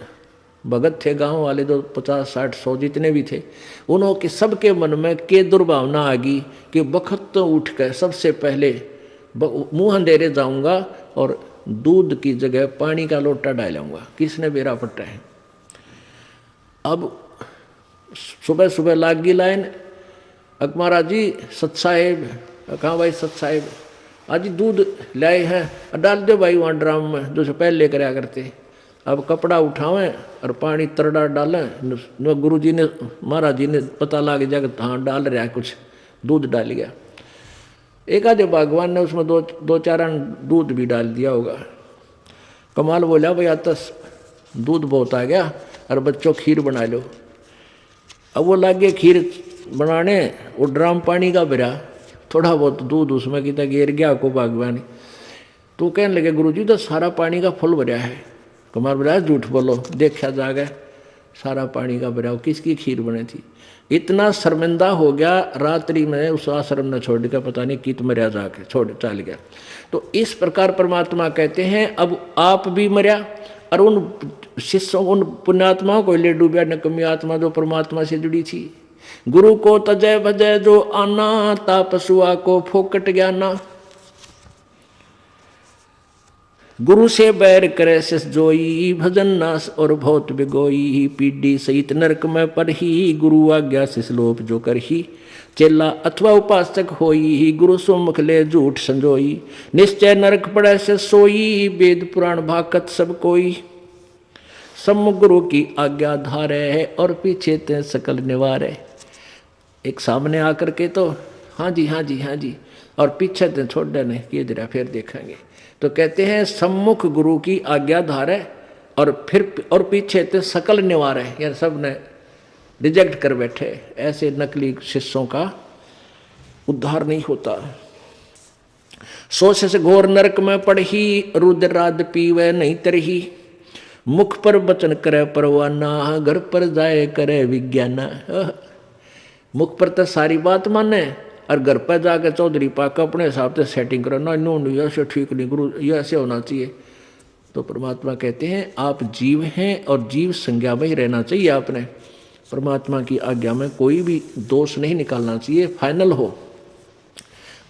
भगत थे गांव वाले, जो 50-60-100 जितने भी थे, उन्होंने सबके मन में के दुर्भावना आ गई कि बखत तो उठ कर सबसे पहले मुँह अंधेरे जाऊंगा और दूध की जगह पानी का लोटा डालूंगा, किसने बेरा पट्टा है। अब सुबह सुबह लाग गई लाइन, अकमारा जी सत साहेब, कहाँ भाई सत साहेब, आज दूध लाए हैं, डाल दो भाई वहाँ ड्राम में जो से पहले लेकर आया करते। अब कपड़ा उठावें और पानी तरड़ा डालें, गुरुजी ने महाराज जी ने पता लग जाएगा हाँ डाल रहा है, कुछ दूध डाल गया। एक आधे भगवान ने उसमें दो चार दूध भी डाल दिया होगा। कमाल बोला भाई आता दूध बहुत आ गया, और बच्चों खीर बना लो। अब वो लागे खीर बनाने, वो ड्राम पानी का भरा, थोड़ा बहुत दूध उसमें कितना गिर गया को बागवानी। तो कहने लगे गुरुजी तो सारा पानी का फुल भरा है। कुमार बोला झूठ बोलो, देखा जागे सारा पानी का भरा, किसकी खीर बनी थी। इतना शर्मिंदा हो गया, रात्रि में उस आश्रम ने छोड़ के पता नहीं कित मरिया जाके छोड़ चल गया। तो इस प्रकार परमात्मा कहते हैं अब आप भी मरिया और उन शिष्यों, उन पुण्यात्माओं को ले डूबा, नकमी आत्मा जो परमात्मा से जुड़ी थी। गुरु को तजय भजय जो आना, तापसुआ को फोकट ज्ञाना। गुरु से बैर करे शिष जोई, भजन नास और बहुत बिगोई। पीढ़ी सहित नरक में परही, गुरु आज्ञा शिष लोप जो करही। चेला अथवा उपासक होई, गुरु सुमुख ले झूठ संजोई। निश्चय नरक पड़े से सोई, वेद पुराण भाकत सब कोई। सम्मुख गुरु की आज्ञा धारे, और पीछे ते सकल निवारे। एक सामने आकर के तो हाँ जी हाँ जी हाँ जी, और पीछे ते छोड़ देने किए जरा फिर देखेंगे। तो कहते हैं सम्मुख गुरु की आज्ञा धारे, और फिर और पीछे ते सकल निवारे, यार सब ने रिजेक्ट कर बैठे। ऐसे नकली शिष्यों का उद्धार नहीं होता। सोच से घोर नरक में पड़ही, रुद्राद पीवे नहीं तरही। मुख पर वचन करे परवाना, घर पर जाए करे विज्ञाना। मुख पर तो सारी बात माने और घर पर जाकर चौधरी पाक अपने हिसाब से सेटिंग करो ना, नो ऐसे ठीक नहीं गुरु, ये ऐसे होना चाहिए। तो परमात्मा कहते हैं आप जीव हैं और जीव संज्ञा में ही रहना चाहिए। आपने परमात्मा की आज्ञा में कोई भी दोष नहीं निकालना चाहिए, फाइनल हो।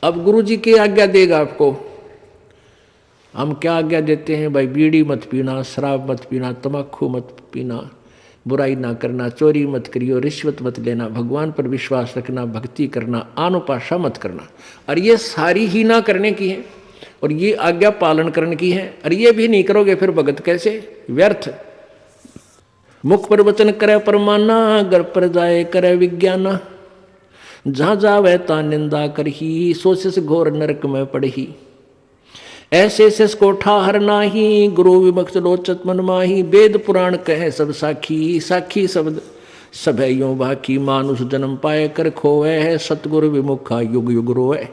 अब गुरु जी की आज्ञा देगा आपको। हम क्या आज्ञा देते हैं भाई? बीड़ी मत पीना, शराब मत पीना, तम्बाकू मत पीना, बुराई ना करना, चोरी मत करियो, रिश्वत मत लेना, भगवान पर विश्वास रखना, भक्ति करना, अनुपाशा मत करना। और ये सारी ही ना करने की है, और ये आज्ञा पालन करने की है। और ये भी नहीं करोगे फिर भगत कैसे? व्यर्थ। मुख पर वचन करे परमाना, घर पर जाए करे विज्ञाना। जहाँ जावे ता निंदा करही, सोच से घोर नरक में पड़ही। ऐसे शिष को ठाहर नाही, गुरु विमुक्त लोचत मन माही। वेद पुराण कहे सब साखी, साखी शब्द सब है यो बाकी। मानुष जन्म पाए कर खोए है, सतगुरु विमुखा युग युग रोए।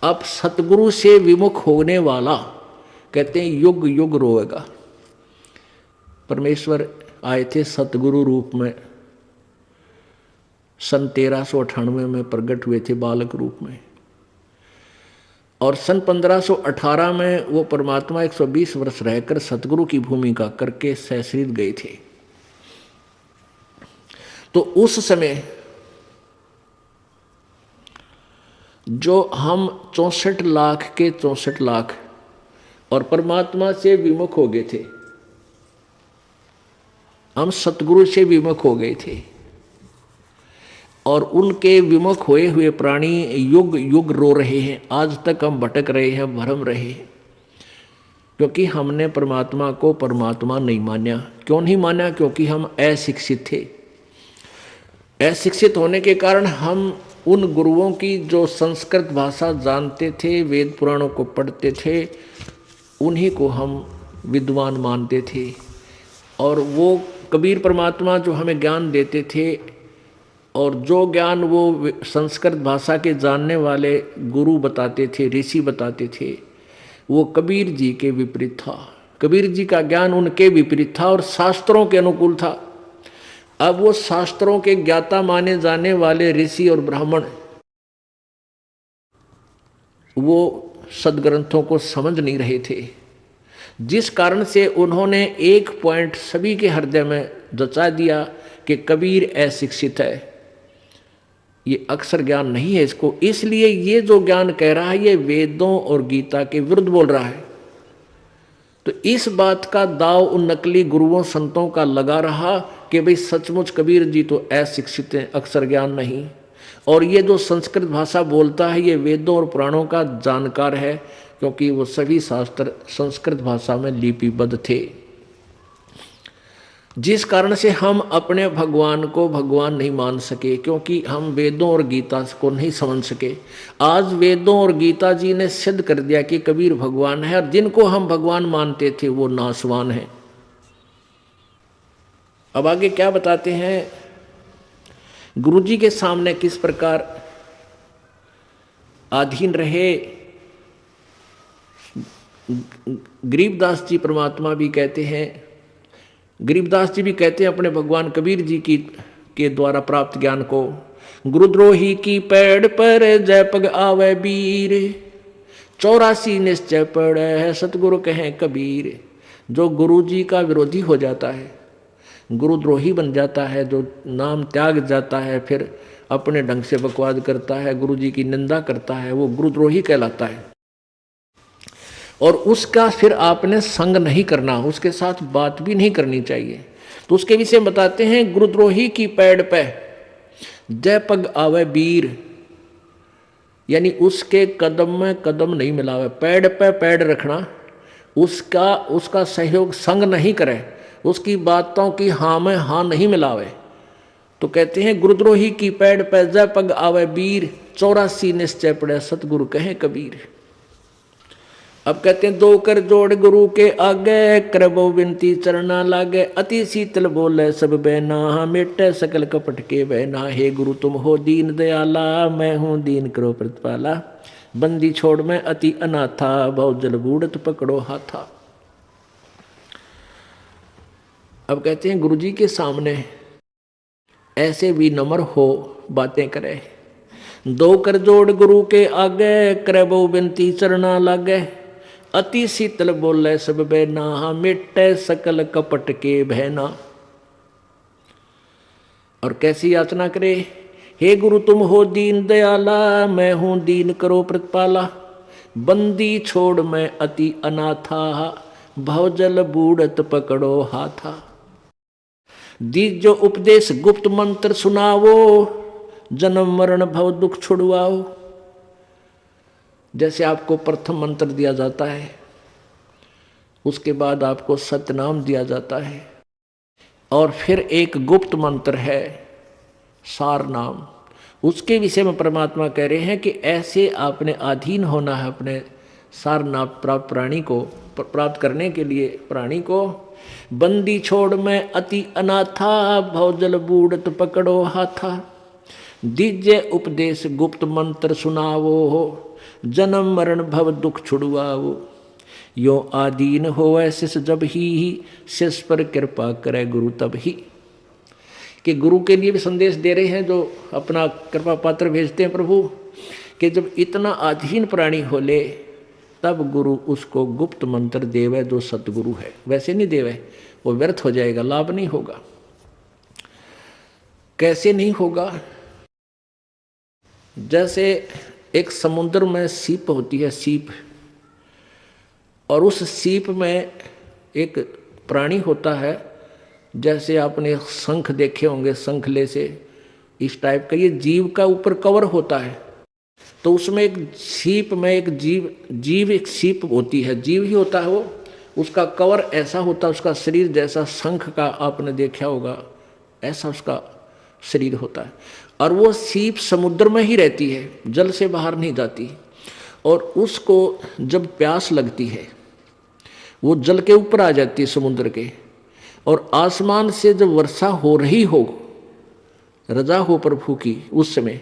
अब सतगुरु से विमुख होने वाला कहते हैं युग युग रोएगा। परमेश्वर आए थे सतगुरु रूप में, सन 1398 में प्रकट हुए थे बालक रूप में, और सन 1518 में वो परमात्मा 120 वर्ष रहकर सतगुरु की भूमिका करके सहस्रित गए थे। तो उस समय जो हम 64 लाख के 64 लाख और परमात्मा से विमुख हो गए थे, हम सतगुरु से विमुख हो गए थे, और उनके विमुख हुए हुए प्राणी युग युग रो रहे हैं। आज तक हम भटक रहे हैं, भरम रहे हैं, क्योंकि हमने परमात्मा को परमात्मा नहीं माना। क्यों नहीं माना? क्योंकि हम अशिक्षित थे। अशिक्षित होने के कारण हम उन गुरुओं की जो संस्कृत भाषा जानते थे, वेद पुराणों को पढ़ते थे, उन्हीं को हम विद्वान मानते थे। और वो कबीर परमात्मा जो हमें ज्ञान देते थे, और जो ज्ञान वो संस्कृत भाषा के जानने वाले गुरु बताते थे, ऋषि बताते थे, वो कबीर जी के विपरीत था। कबीर जी का ज्ञान उनके विपरीत था और शास्त्रों के अनुकूल था। अब वो शास्त्रों के ज्ञाता माने जाने वाले ऋषि और ब्राह्मण वो सदग्रंथों को समझ नहीं रहे थे, जिस कारण से उन्होंने एक पॉइंट सभी के हृदय में जचा दिया कि कबीर अशिक्षित है, ये अक्षर ज्ञान नहीं है इसको, इसलिए ये जो ज्ञान कह रहा है ये वेदों और गीता के विरुद्ध बोल रहा है। तो इस बात का दाव उन नकली गुरुओं संतों का लगा रहा कि भाई सचमुच कबीर जी तो अशिक्षित हैं, अक्षर ज्ञान नहीं, और ये जो संस्कृत भाषा बोलता है ये वेदों और पुराणों का जानकार है, क्योंकि वो सभी शास्त्र संस्कृत भाषा में लिपिबद्ध थे। जिस कारण से हम अपने भगवान को भगवान नहीं मान सके, क्योंकि हम वेदों और गीता को नहीं समझ सके। आज वेदों और गीता जी ने सिद्ध कर दिया कि कबीर भगवान है, और जिनको हम भगवान मानते थे वो नासवान है। अब आगे क्या बताते हैं, गुरु जी के सामने किस प्रकार अधीन रहे। गरीबदास जी परमात्मा भी कहते हैं, गरीबदास जी भी कहते हैं अपने भगवान कबीर जी की के द्वारा प्राप्त ज्ञान को, गुरुद्रोही की पैड़ पर जय पग आवे बीर, 84 निश्चय पड़े है सतगुरु कहें कबीर। जो गुरु जी का विरोधी हो जाता है, गुरुद्रोही बन जाता है, जो नाम त्याग जाता है, फिर अपने ढंग से बकवाद करता है, गुरु जी की निंदा करता है, वो गुरुद्रोही कहलाता है। और उसका फिर आपने संग नहीं करना, उसके साथ बात भी नहीं करनी चाहिए। तो उसके विषय बताते हैं, गुरुद्रोही की पैड़ पे जय पग आवे बीर, यानी उसके कदम में कदम नहीं मिलावे, पैड़ पे पैड़ रखना, उसका सहयोग संग नहीं करे, उसकी बातों की हाँ में हाँ नहीं मिलावे। तो कहते हैं गुरुद्रोही की पैड़ पे जय पग आवे बीर, 84 निश्चय पड़े सतगुरु कहें कबीर। अब कहते हैं दो कर जोड़ गुरु के आगे, करबो विनती चरना लागे, अति शीतल बोले सब बहना, मिटे सकल कपट के बहना। हे गुरु तुम हो दीन दयाला, मैं हूँ दीन करो प्रतिपाला, बंदी छोड़ मैं अति अनाथा, बहुत जल बूढ़त पकड़ो हाथा। अब कहते हैं गुरु जी के सामने ऐसे भी नम्र हो बातें करे, दो कर जोड़ गुरु के आगे, करबो विनती चरना लागे, अति शीतल बोले सब बहना, मिटे सकल कपट के बहना। और कैसी याचना करे, हे गुरु तुम हो दीन दयाला, मैं हूं दीन करो प्रतिपाला, बंदी छोड़ मैं अति अनाथा, भवजल बूढ़त पकड़ो हाथा। दीजो उपदेश गुप्त मंत्र सुनावो, जन्म मरण भव दुख छुड़वाओ। जैसे आपको प्रथम मंत्र दिया जाता है, उसके बाद आपको सतनाम दिया जाता है, और फिर एक गुप्त मंत्र है सार नाम, उसके विषय में परमात्मा कह रहे हैं कि ऐसे आपने अधीन होना है अपने सार नाम प्राप्त प्राणी को प्राप्त करने के लिए। प्राणी को बंदी छोड़ मैं अति अनाथा, भवजल बूढ़त पकड़ो हाथा। दीजे उपदेश गुप्त मंत्र सुनावो, जन्म मरण भव दुख छुड़वाओ। यो आदीन होवे शिष जब ही, शिष पर कृपा करे गुरु तब ही। कि गुरु के लिए भी संदेश दे रहे हैं जो अपना कृपा पात्र भेजते हैं प्रभु, कि जब इतना अधीन प्राणी हो ले तब गुरु उसको गुप्त मंत्र देवे जो सतगुरु है, वैसे नहीं देवे, वो व्यर्थ हो जाएगा, लाभ नहीं होगा। कैसे नहीं होगा? जैसे एक समुद्र में सीप होती है, सीप, और उस सीप में एक प्राणी होता है, जैसे आपने शंख देखे होंगे, शंखले से इस टाइप का ये जीव का ऊपर कवर होता है। तो उसमें एक सीप में एक जीव एक सीप होती है, जीव ही होता है वो, उसका कवर ऐसा होता है, उसका शरीर जैसा शंख का आपने देखा होगा, ऐसा उसका शरीर होता है। और वो सीप समुद्र में ही रहती है, जल से बाहर नहीं जाती। और उसको जब प्यास लगती है वो जल के ऊपर आ जाती है समुद्र के, और आसमान से जब वर्षा हो रही हो, रजा हो प्रभु की, उस समय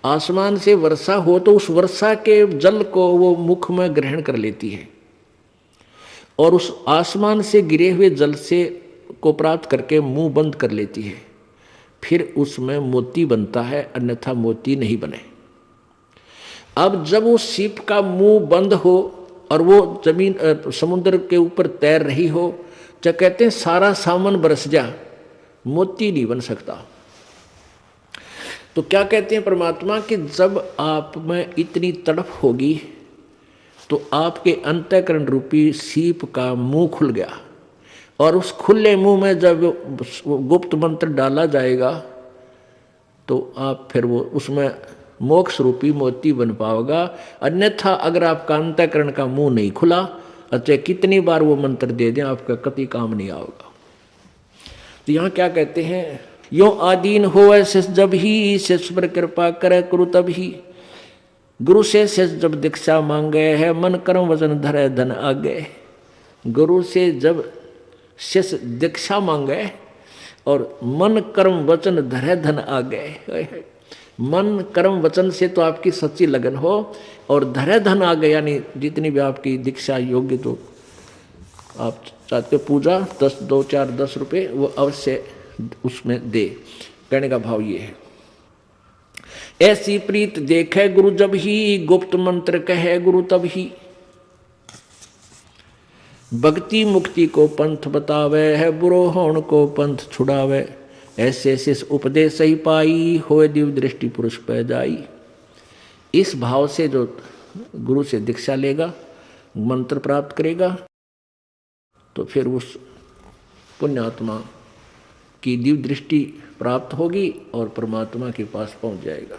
आसमान से वर्षा हो तो उस वर्षा के जल को वो मुख में ग्रहण कर लेती है, और उस आसमान से गिरे हुए जल से को प्राप्त करके मुंह बंद कर लेती है। फिर उसमें मोती बनता है, अन्यथा मोती नहीं बने। अब जब वो सीप का मुंह बंद हो और वो जमीन समुद्र के ऊपर तैर रही हो, तो कहते हैं सारा सामान बरस जा, मोती नहीं बन सकता। तो क्या कहते हैं परमात्मा कि जब आप में इतनी तड़प होगी तो आपके अंतःकरण रूपी सीप का मुंह खुल गया, और उस खुले मुंह में जब गुप्त मंत्र डाला जाएगा तो आप फिर वो उसमें मोक्ष रूपी मोती बन पाओगा। अन्यथा अगर आपका अंतःकरण का मुंह नहीं खुला, अच्छा कितनी बार वो मंत्र दे दें, आपका कभी काम नहीं आएगा। तो यहाँ क्या कहते हैं, यो आदीन होवे शिष जब ही, शिष पर कृपा करे गुरु तब ही। गुरु से शिष जब दीक्षा मांगे है, मन कर्म वजन धरे धन आगे। गुरु से जब शिष्य दीक्षा मांगे और मन कर्म वचन धरे धन आ गए। मन कर्म वचन से तो आपकी सच्ची लगन हो और धरे धन आ गए, यानी जितनी भी आपकी दीक्षा योग्य तो आप चाहते हो पूजा 10 2 4 10 रुपये वो अवश्य उसमें दे। कहने का भाव ये है, ऐसी प्रीत देखे गुरु जब ही, गुप्त मंत्र कहे गुरु तब ही। भक्ति मुक्ति को पंथ बतावे है, बुरो होण को पंथ छुड़ावे। ऐसे शिष उपदेश सही पाई, होए दिव्य दृष्टि पुरुष पै जाई। इस भाव से जो गुरु से दीक्षा लेगा, मंत्र प्राप्त करेगा, तो फिर उस पुण्यात्मा की दिव्य दृष्टि प्राप्त होगी और परमात्मा के पास पहुंच जाएगा।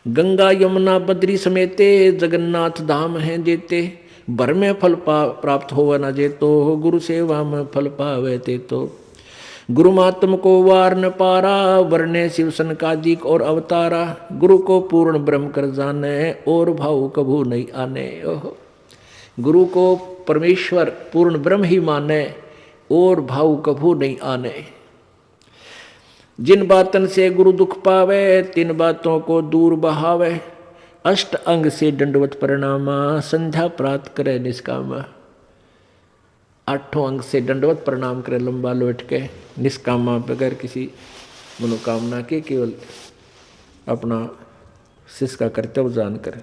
गंगा यमुना बद्री समेते, जगन्नाथ धाम हैं जेते। भर में फल प्राप्त हो न जेतो, गुरु सेवा में फल पावे ते तो। गुरु महात्म को वार न पारा, वर्णे शिव सनकादिक और अवतारा। गुरु को पूर्ण ब्रह्म कर जाने, और भाव कभू नहीं आने। ओहो, गुरु को परमेश्वर पूर्ण ब्रह्म ही माने, और भाव कभू नहीं आने। जिन बातन से गुरु दुख पावे, तीन बातों को दूर बहावे। अष्ट अंग से दंडवत प्रणामा, संध्या प्राप्त करे निष्कामा। आठों अंग से दंडवत प्रणाम करे, लंबा लौट के निष्कामा, बगैर किसी मनोकामना के, केवल अपना शिष्य का कर्तव्य जान कर।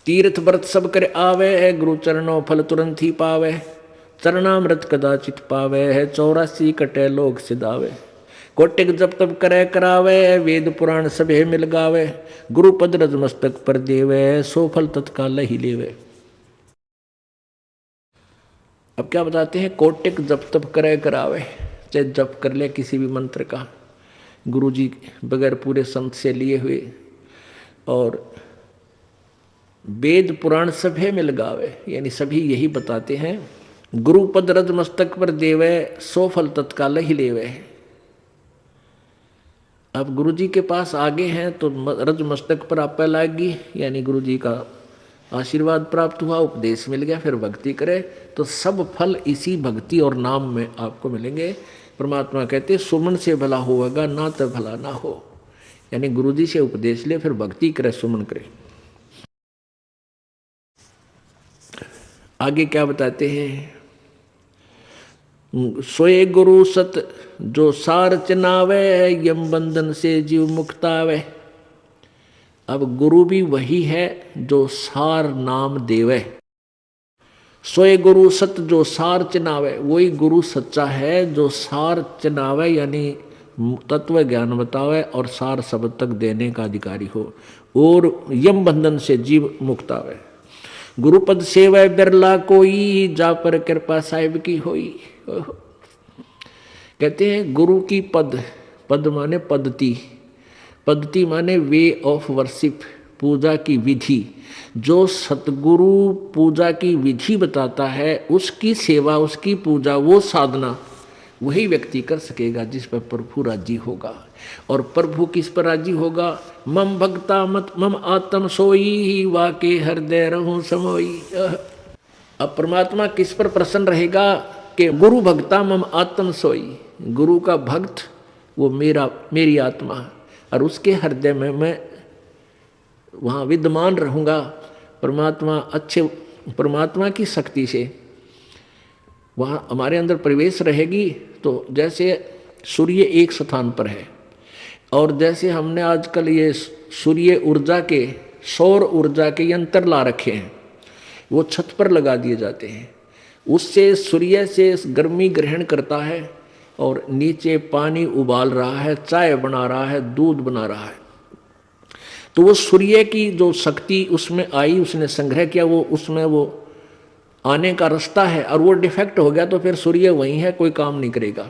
तीर्थ व्रत सब करे आवे है, गुरु चरणों फल तुरंत ही पावे। चरणामृत कदाचित पावे है, 84 कटे लोग सिदावे। कोटिक जब तब करे करावे, वेद पुराण सभे मिल गावे। गुरु पद रज मस्तक पर देवे, सो फल तत्काल ही लेवे। अब क्या बताते हैं, कोटिक जप तप करे करावे, चाहे जप कर ले किसी भी मंत्र का, गुरु जी बगैर पूरे संत से लिए हुए, और वेद पुराण सभे मिल गावे, यानी सभी यही बताते हैं, गुरु पद रज मस्तक पर देवे, सो फल तत्काल ही लेवे। अब गुरु जी के पास आगे हैं तो रज मस्तक पर आप लाएगी, यानी गुरु जी का आशीर्वाद प्राप्त हुआ, उपदेश मिल गया, फिर भक्ति करे तो सब फल इसी भक्ति और नाम में आपको मिलेंगे। परमात्मा कहते सुमन से भला होगा, ना तो भला ना हो, यानी गुरु जी से उपदेश ले, फिर भक्ति करे, सुमन करे। आगे क्या बताते हैं, सोए गुरु सत जो सार चिनावे, यम बंधन से जीव मुक्तावे। अब गुरु भी वही है जो सार नाम देवे। सोए गुरु सत जो सार चिनावे, वही गुरु सच्चा है जो सार चिनावे, यानी तत्व ज्ञान बतावे और सार सब तक देने का अधिकारी हो, और यम बंधन से जीव मुक्तावे। गुरुपद सेवै बिरला कोई, जा पर कृपा साहिब की होई। कहते हैं गुरु की पद, पद माने पद्धति, पद्धति माने वे ऑफ वर्शिप, पूजा की विधि। जो सतगुरु पूजा की विधि बताता है, उसकी सेवा, उसकी पूजा, वो साधना वही व्यक्ति कर सकेगा जिस पर प्रभु राजी होगा। और प्रभु किस पर राजी होगा, मम भक्ता मत मम आत्म सोई, वाके हृदय रहूं समोई। अब परमात्मा किस पर प्रसन्न रहेगा कि गुरु भक्ता मम आत्म सोई, गुरु का भक्त वो मेरी आत्मा, और उसके हृदय में मैं वहाँ विद्यमान रहूँगा। परमात्मा अच्छे, परमात्मा की शक्ति से वहाँ हमारे अंदर प्रवेश रहेगी। तो जैसे सूर्य एक स्थान पर है, और जैसे हमने आजकल ये सूर्य ऊर्जा के, सौर ऊर्जा के यंत्र ला रखे हैं, वो छत पर लगा दिए जाते हैं, उससे सूर्य से गर्मी ग्रहण करता है और नीचे पानी उबाल रहा है, चाय बना रहा है, दूध बना रहा है। तो वो सूर्य की जो शक्ति उसमें आई, उसने संग्रह किया, वो उसमें वो आने का रास्ता है, और वो डिफेक्ट हो गया तो फिर सूर्य वहीं है, कोई काम नहीं करेगा।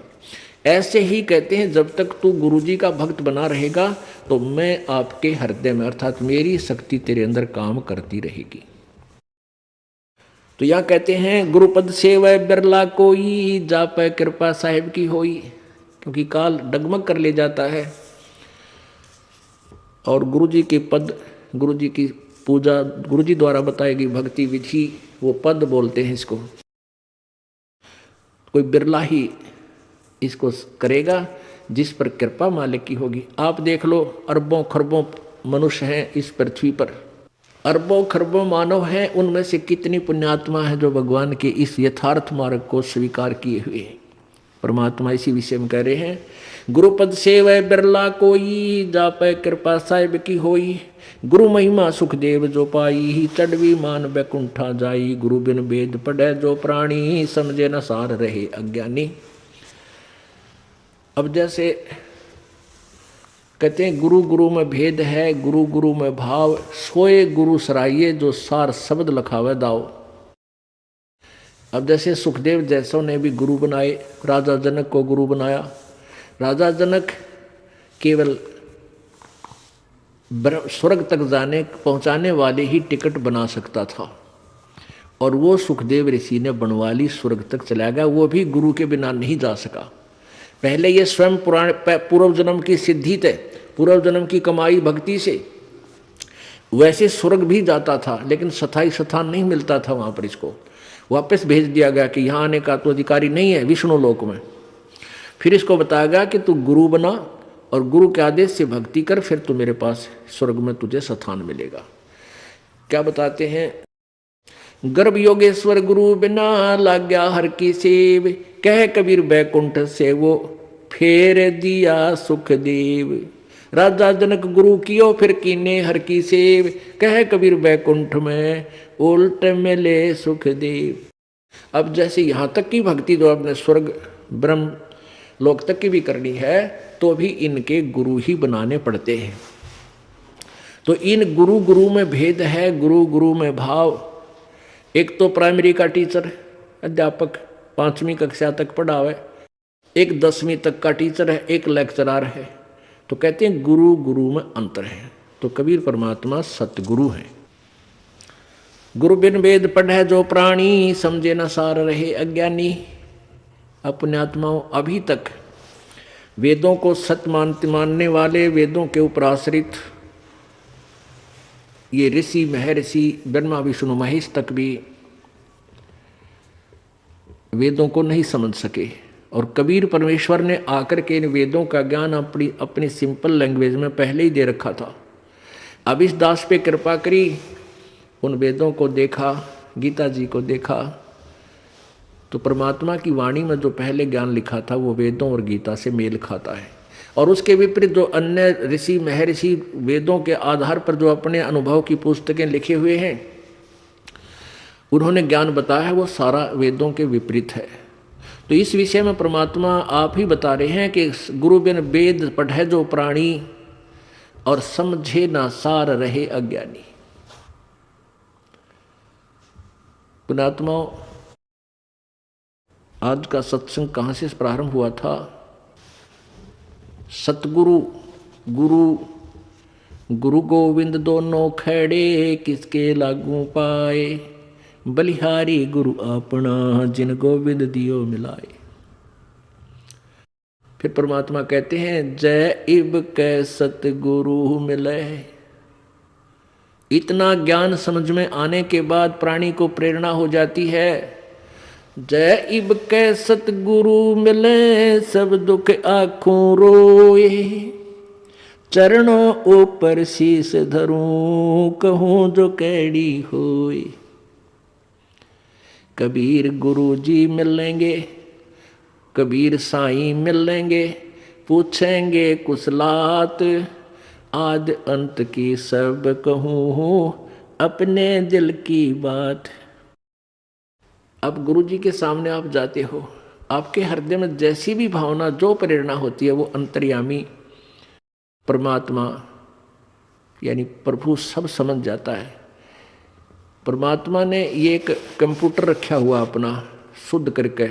ऐसे ही कहते हैं जब तक तू गुरु जी का भक्त बना रहेगा तो मैं आपके हृदय में, अर्थात मेरी शक्ति तेरे अंदर काम करती रहेगी। तो यह कहते हैं गुरुपद सेवै बिरला कोई, जापै कृपा साहिब की होई। क्योंकि काल डगमग कर ले जाता है, और गुरु जी के पद, गुरु जी की पूजा, गुरु जी द्वारा बताई गई भक्ति विधि, वो पद बोलते हैं इसको। कोई बिरला ही इसको करेगा जिस पर कृपा मालिक की होगी। आप देख लो, अरबों खरबों मनुष्य हैं इस पृथ्वी पर, अरबों खरबों मानव हैं, उनमें से कितनी पुण्यात्मा है जो भगवान के इस यथार्थ मार्ग को स्वीकार किए हुए हैं। परमात्मा इसी विषय में कह रहे हैं, गुरुपद सेवै बिरला कोई, जापै कृपा साहिब की होई, गुरु महिमा सुखदेव जो पाई, चढ़वी मान बैकुंठा जाई, गुरु बिन वेद पढ़ै जो प्राणी, समझे न सार रहे अज्ञानी। अब जैसे कहते हैं गुरु गुरु में भेद है, गुरु गुरु में भाव, सोए गुरु सराइये, जो सार शब्द लखावे दाओ। अब जैसे सुखदेव जैसों ने भी गुरु बनाए, राजा जनक को गुरु बनाया। राजा जनक केवल स्वर्ग तक जाने पहुंचाने वाले ही टिकट बना सकता था, और वो सुखदेव ऋषि ने बनवाली स्वर्ग तक चला गया, वो भी गुरु के बिना नहीं जा सका। पहले ये स्वयं पूर्व जन्म की सिद्धि थे, पूर्व जन्म की कमाई भक्ति से वैसे स्वर्ग भी जाता था, लेकिन स्थायी स्थान नहीं मिलता था वहाँ पर। इसको वापस भेज दिया गया कि यहाँ आने का तो अधिकारी नहीं है विष्णु लोक में। फिर इसको बताया गया कि तू गुरु बना और गुरु के आदेश से भक्ति कर, फिर तू मेरे पास स्वर्ग में तुझे स्थान मिलेगा। क्या बताते हैं, गर्भ योगेश्वर गुरु बिना लाग्या हर की सेव, कह कबीर बैकुंठ से वो फेर दिया सुखदेव। राजा जनक गुरु कियो फिर कीने हर की सेव, कह कबीर बैकुंठ में उल्ट मिले सुखदेव। अब जैसे यहाँ तक की भक्ति जो अपने स्वर्ग ब्रह्म लोक तक की भी करनी है, तो भी इनके गुरु ही बनाने पड़ते हैं। तो इन गुरु गुरु में भेद है, गुरु गुरु में भाव। एक तो प्राइमरी का टीचर अध्यापक 5वीं कक्षा तक पढ़ावे, एक 10वीं तक का टीचर है, एक लेक्चरार है। तो कहते हैं गुरु गुरु में अंतर है। तो कबीर परमात्मा सतगुरु है। गुरु बिन वेद पढ़े जो प्राणी, समझे न सार रहे अज्ञानी। अपने आत्माओं अभी तक वेदों को सत्य मानने वाले, वेदों के ऊपर आश्रित ये ऋषि महर्षि ब्रह्मा विष्णु महेश तक भी वेदों को नहीं समझ सके, और कबीर परमेश्वर ने आकर के इन वेदों का ज्ञान अपनी सिंपल लैंग्वेज में पहले ही दे रखा था। अब इस दास पे कृपा करी, उन वेदों को देखा, गीता जी को देखा, तो परमात्मा की वाणी में जो पहले ज्ञान लिखा था वो वेदों और गीता से मेल खाता है। और उसके विपरीत जो अन्य ऋषि महर्षि वेदों के आधार पर जो अपने अनुभव की पुस्तकें लिखे हुए हैं, उन्होंने ज्ञान बताया है, वो सारा वेदों के विपरीत है। तो इस विषय में परमात्मा आप ही बता रहे हैं कि गुरु बिन वेद पढ़े जो प्राणी, और समझे ना सार रहे अज्ञानी। पुण्यात्माओं, आज का सत्संग कहाँ से प्रारंभ हुआ था? सतगुरु गुरु गुरु गोविंद दोनों खड़े, किसके लागू पाए, बलिहारी गुरु अपना, जिन गोविंद दियो मिलाए। फिर परमात्मा कहते हैं, जय इब कै सतगुरु मिले। इतना ज्ञान समझ में आने के बाद प्राणी को प्रेरणा हो जाती है, जय इब कै सतगुरु मिले, सब दुख आँखों रोए, चरणों ऊपर शीस धरूं, कहूँ जो कैडी होए। कबीर गुरु जी मिलेंगे, कबीर साईं मिलेंगे, पूछेंगे कुशलात, आद अंत की सब कहूँ अपने दिल की बात। अब गुरु जी के सामने आप जाते हो, आपके हृदय में जैसी भी भावना, जो प्रेरणा होती है, वो अंतर्यामी परमात्मा यानी प्रभु सब समझ जाता है। परमात्मा ने ये एक कंप्यूटर रखा हुआ अपना शुद्ध करके,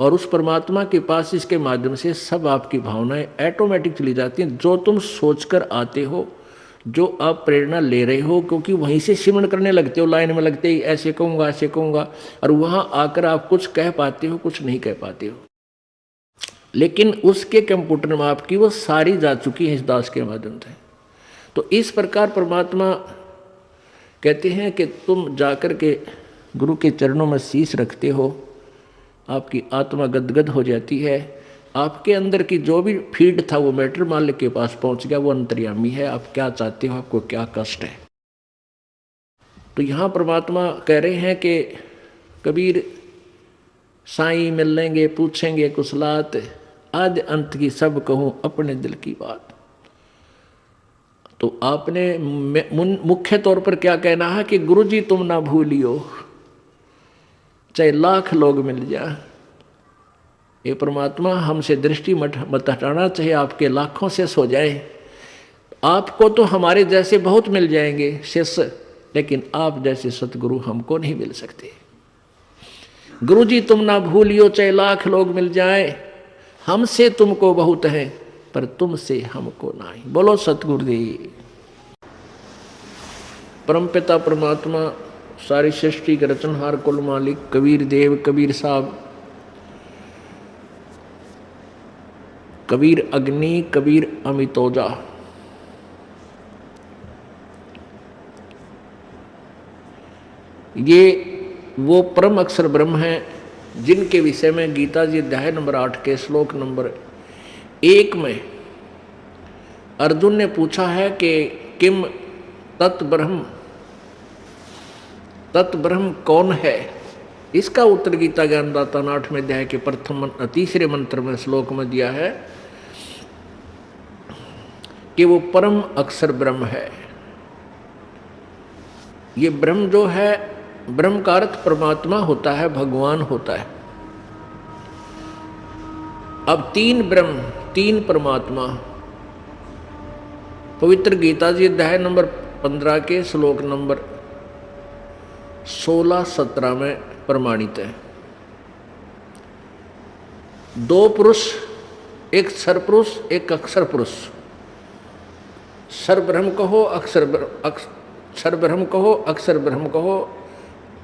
और उस परमात्मा के पास इसके माध्यम से सब आपकी भावनाएं ऑटोमेटिक चली जाती हैं। जो तुम सोचकर आते हो, जो आप प्रेरणा ले रहे हो, क्योंकि वहीं से सिमरण करने लगते हो, लाइन में लगते ही ऐसे कहूँगा ऐसे कहूँगा, और वहाँ आकर आप कुछ कह पाते हो, कुछ नहीं कह पाते हो। लेकिन उसके कंप्यूटर में आपकी वो सारी जा चुकी है इस दास के माध्यम से। तो इस प्रकार परमात्मा कहते हैं कि तुम जाकर के गुरु के चरणों में शीश रखते हो, आपकी आत्मा गदगद हो जाती है। आपके अंदर की जो भी फीड था वो मैटर मालिक के पास पहुंच गया, वो अंतर्यामी है। आप क्या चाहते हो, आपको क्या कष्ट है। तो यहाँ परमात्मा कह रहे हैं कि कबीर साईं मिल लेंगे, पूछेंगे कुशलात, आदि अंत की सब कहूँ अपने दिल की बात। तो आपने मुख्य तौर पर क्या कहना है कि गुरुजी तुम ना भूलियो, चाहे लाख लोग मिल जाए। ये परमात्मा हमसे दृष्टि मत हटाना, चाहे आपके लाखों से सो जाए। आपको तो हमारे जैसे बहुत मिल जाएंगे शिष्य, लेकिन आप जैसे सतगुरु हमको नहीं मिल सकते। गुरुजी तुम ना भूलियो, चाहे लाख लोग मिल जाए, हमसे तुमको बहुत है पर तुमसे हमको नहीं। बोलो सतगुरुदेव। परमपिता परमात्मा, सारी सृष्टि के रचनहार, कुल मालिक कबीर देव, कबीर साहब, कबीर अग्नि, कबीर अमितोजा, ये वो परम अक्षर ब्रह्म हैं जिनके विषय में गीता जी अध्याय नंबर 8 के श्लोक नंबर 1 में अर्जुन ने पूछा है कि किम तत्ब्रह्म, तत्ब्रह्म कौन है। इसका उत्तर गीता ज्ञानदाता ने 8वें अध्याय के प्रथम तीसरे मंत्र में श्लोक में दिया है कि वो परम अक्षर ब्रह्म है। ये ब्रह्म जो है, ब्रह्म का अर्थ परमात्मा होता है, भगवान होता है। अब 3 ब्रह्म 3 परमात्मा पवित्र गीता जी अध्याय नंबर 15 के श्लोक नंबर 16-17 में प्रमाणित है। 2 पुरुष, एक सरपुरुष, एक अक्षर पुरुष। सर ब्रह्म कहो, सर ब्रह्म कहो, अक्षर ब्रह्म कहो,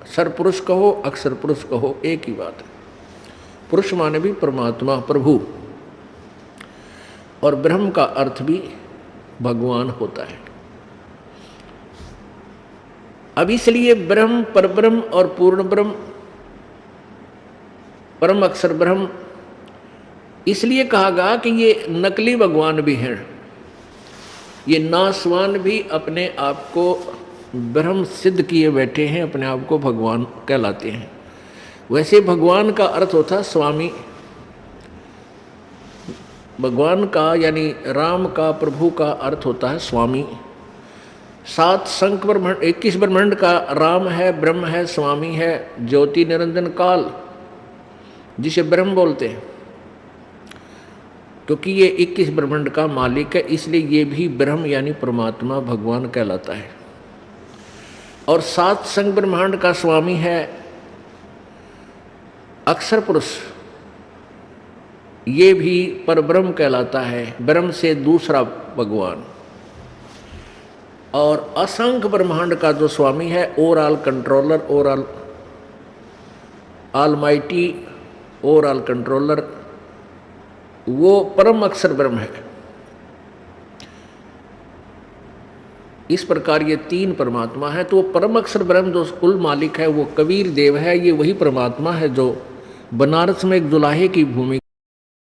सर पुरुष कहो, अक्षर पुरुष कहो, एक ही बात है। पुरुष माने भी परमात्मा, प्रभु, और ब्रह्म का अर्थ भी भगवान होता है। अब इसलिए ब्रह्म, परब्रह्म और पूर्ण ब्रह्म, परम अक्षर ब्रह्म इसलिए कहा गया कि ये नकली भगवान भी हैं। ये नासवान भी अपने आप को ब्रह्म सिद्ध किए बैठे हैं, अपने आप को भगवान कहलाते हैं। वैसे भगवान का अर्थ होता है स्वामी। भगवान का यानी राम का, प्रभु का अर्थ होता है स्वामी। 7 संख ब्रह्मांड, 21 ब्रह्मांड का राम है, ब्रह्म है, स्वामी है, ज्योति निरंजन काल, जिसे ब्रह्म बोलते हैं। क्योंकि ये 21 ब्रह्मांड का मालिक है, इसलिए ये भी ब्रह्म यानी परमात्मा, भगवान कहलाता है। और 7 संख ब्रह्मांड का स्वामी है अक्षर पुरुष, ये भी परब्रह्म कहलाता है, ब्रह्म से दूसरा भगवान। और असंख्य ब्रह्मांड का जो स्वामी है, overall controller, overall almighty, overall controller, वो परम अक्षर ब्रह्म है। इस प्रकार ये 3 परमात्मा है। तो वो परम अक्षर ब्रह्म जो कुल मालिक है वो कबीर देव है। ये वही परमात्मा है जो बनारस में एक दुलाहे की भूमि